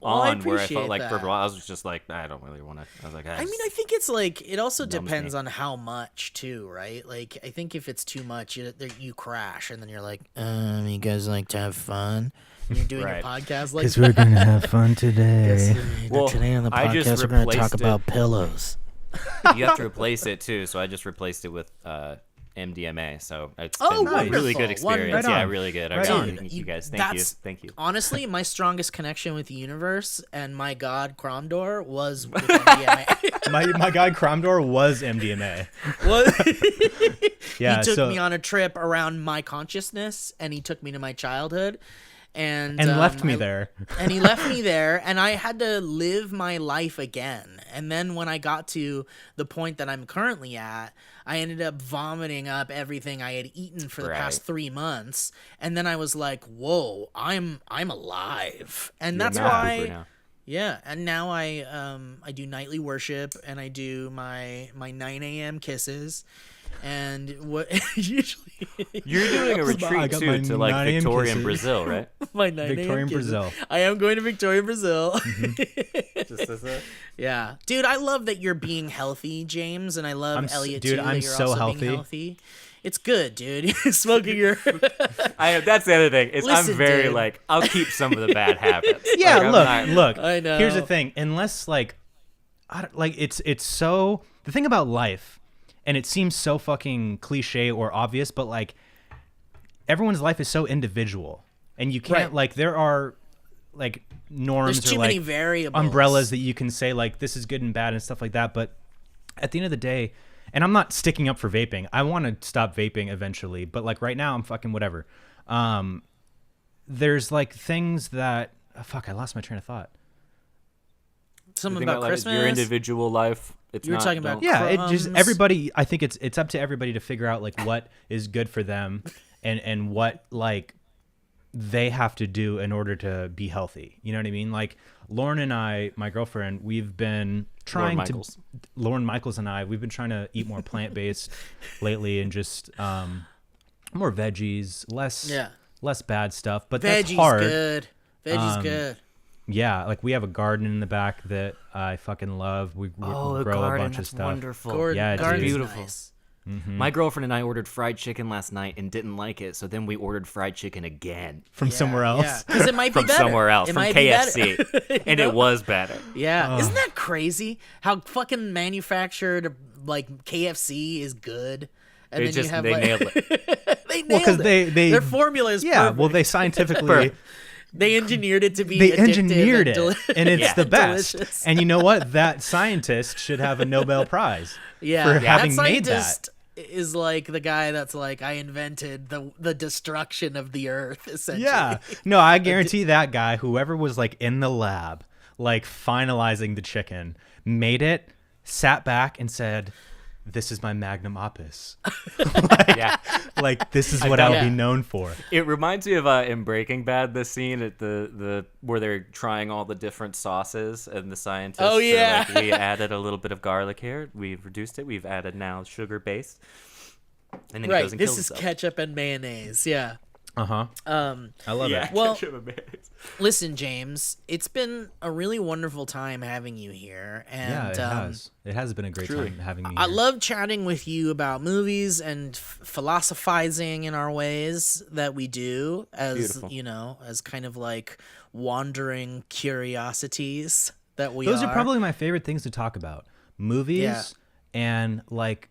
I on where I appreciate felt like for a that. while I was just like, I don't really want to. I was like, I mean, I think it's like it also Numbs depends me. on how much too, right? Like, I think if it's too much, you crash, and then you're like, you guys like to have fun. And you're doing Right. your podcast like Because we're gonna have fun today. Well, today on the I just podcast we're going to replaced talk it. about pillows. you have to replace it too. So I just replaced it with MDMA. So it's Oh, been a really wonderful. good experience. Right yeah, on. really good. I Right really on. thank you guys. That's- Thank you. Honestly, my strongest connection with the universe and my god Cromdor was with MDMA. My guy Cromdor was MDMA. Yeah, He took so me on a trip around my consciousness, and he took me to my childhood, and left me I- there. And he left me there, and I had to live my life again. And then when I got to the point that I'm currently at, I ended up vomiting up everything I had eaten for the past 3 months. And then I was like, "Whoa, I'm alive," and that's You're a why. Cooper now. Yeah, and now I do nightly worship, and I do my 9 a.m. kisses, and what usually You're doing a I retreat got my too to like 9 a.m. Victorian kisses. Brazil, right? my 9 a.m. Victorian kisses. Brazil. I am going to Victorian Brazil. Just as a... Yeah, dude, I love that you're being healthy, James, and I love I'm s- Elliott dude, too. I'm that you're so also healthy. Being healthy. It's good, dude. Smoking your That's the other thing. Is Listen, I'm very dude. like I'll keep some of the bad habits. Yeah, Like, I'm look, not- look. I know. Here's the thing. Unless it's so the thing about life, and it seems so fucking cliche or obvious, but like everyone's life is so individual, and you can't Right. like there are like norms There's or too like many variables. umbrellas that you can say like this is good and bad and stuff like that. But at the end of the day, and I'm not sticking up for vaping. I want to stop vaping eventually, but like right now I'm fucking whatever. There's like things that fuck. I lost my train of thought. Something the thing about life is Christmas. your individual life. It's You were not, talking about don't- Yeah, it just Crumbs. everybody. I think it's up to everybody to figure out like what is good for them, and what like they have to do in order to be healthy. You know what I mean? Like Lauren and I, my girlfriend, we've been trying Michaels. to. Lauren Michaels and I, we've been trying to eat more plant based lately, and just more veggies, less bad stuff. But that's Veggie's hard. good. Veggie's good. Yeah, like we have a garden in the back that I fucking love. We Oh, the grow garden. a bunch That's of stuff. wonderful. Gordon, yeah, dude. garden's Beautiful. nice. My girlfriend and I ordered fried chicken last night and didn't like it, so then we ordered fried chicken again From somewhere else. because it might be from better. somewhere else, It from might be better. KFC, and it was better. Yeah, isn't that crazy? How fucking manufactured like KFC is good, and They then just you have they like, nailed it. they nailed Well, because it. they Their formula is yeah. perfect. Well, they scientifically They engineered it to be they addictive engineered and it, and it's Yeah. the best. delicious. And you know what? That scientist should have a Nobel Prize Yeah, for having that made that. scientist is like the guy that's like, I invented the destruction of the earth, essentially. Yeah. No, I guarantee that guy, whoever was like in the lab, like finalizing the chicken, made it, sat back and said, "This is my magnum opus." Yeah, Like this is what I'll Yeah. be known for. it reminds me of in Breaking Bad, the scene at the where they're trying all the different sauces, and the scientists Oh, yeah. are like, we added a little bit of garlic here, we've reduced it, we've added now sugar based, and then he Right. goes and This kills is himself. ketchup and mayonnaise. Yeah. I love Yeah, it. Well- ketchup and mayonnaise. Listen, James, it's been a really wonderful time having you here, and Yeah, it has. It has been a great truly. time having me. I here. love chatting with you about movies and philosophizing in our ways that we do as, Beautiful. you know, as kind of like wandering curiosities that we Those are probably my favorite things to talk about. Movies Yeah. and like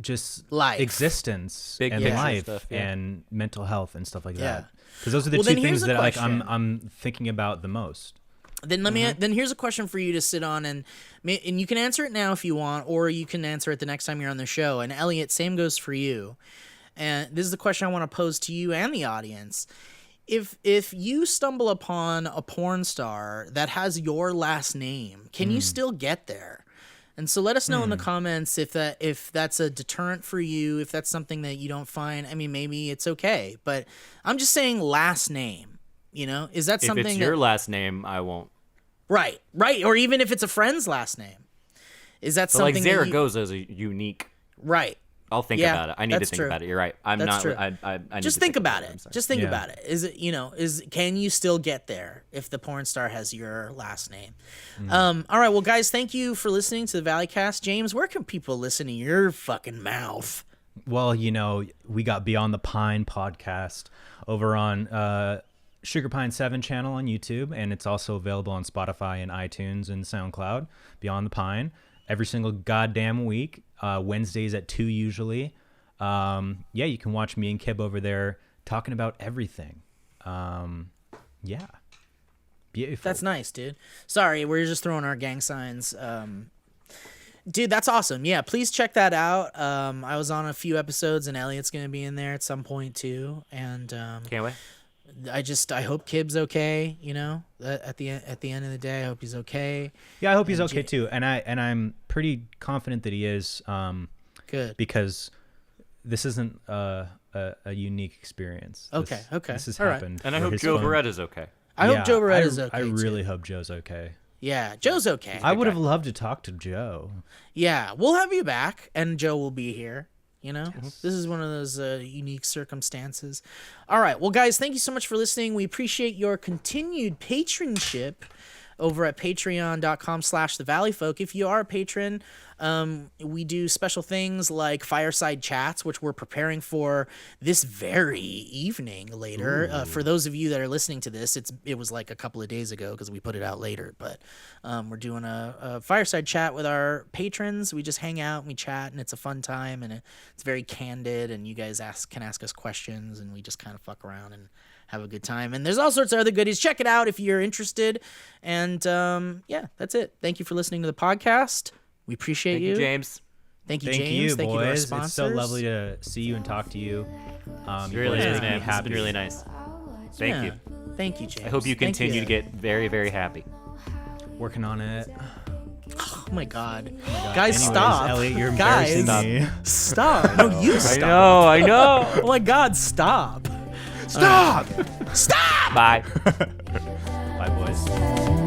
just Life. existence Big and picture life stuff, yeah. and mental health and stuff like Yeah. that. Because those are the Well, two then here's things a that like question. I'm thinking about the most. Then then here's a question for you to sit on, and you can answer it now if you want, or you can answer it the next time you're on the show. And Elliott, same goes for you. And this is the question I want to pose to you and the audience. If you stumble upon a porn star that has your last name, can you still get there? And so let us know in the comments if that's a deterrent for you, if that's something that you don't find. I mean, maybe it's okay, but I'm just saying last name. You know, is that If something it's that, your last name, I won't. right, or even if it's a friend's last name, is that But like something that you- Zaragoza is a unique. right? I'll think Yeah, about it. I need to that's think true. about it. You're right. I'm That's not. true. I need Just to think about I'm it. sorry. Just think Yeah. about it. Is it, can you still get there if the porn star has your last name? All right, well, guys, thank you for listening to the Valley Cast. James, where can people listen to your fucking mouth? Well, we got Beyond the Pine podcast over on Sugar Pine 7 channel on YouTube, and it's also available on Spotify and iTunes and SoundCloud. Beyond the Pine every single goddamn week, Wednesdays at 2 usually. You can watch me and Kib over there talking about everything. Beautiful. That's nice, dude. Sorry, we're just throwing our gang signs. Dude, that's awesome. Yeah, please check that out. I was on a few episodes, and Elliott's gonna be in there at some point too. And Can't wait. I hope Kib's okay. At the end of the day, I hope he's okay. Yeah, I hope he's okay too, and I'm pretty confident that he is. Good. Because this isn't a unique experience. Okay. This has All right. happened. And I where hope his Joe phone- Beretta's okay. I hope Joe Beretta's okay. I really too. hope Joe's okay. Yeah, Joe's okay. I would have loved to talk to Joe. Yeah, we'll have you back, and Joe will be here. This is one of those unique circumstances. All right, well, guys, thank you so much for listening. We appreciate your continued patronship over at patreon.com/thevalleyfolk. If you are a patron, we do special things like fireside chats, which we're preparing for this very evening later. For those of you that are listening to this, it was like a couple of days ago because we put it out later. But we're doing a fireside chat with our patrons. We just hang out and we chat, and it's a fun time, and it's very candid, and you guys can ask us questions, and we just kind of fuck around and have a good time. And there's all sorts of other goodies. Check it out if you're interested. And that's it. Thank you for listening to the podcast. We appreciate Thank you, James. Thank you, Thank James. you, Thank you to our boys. sponsors. It's so lovely to see you and talk to you. It's You really boys nice, make me man. It's happy. been really nice. Thank you. Thank you, James. I hope you Thank continue to get very, very happy. Working on it. Oh my God. Guys, Anyways, stop. Elliot, you're Guys, embarrassing me. stop. No, you stop. I know. Oh my God, stop. Stop! Stop! Bye. Bye, boys.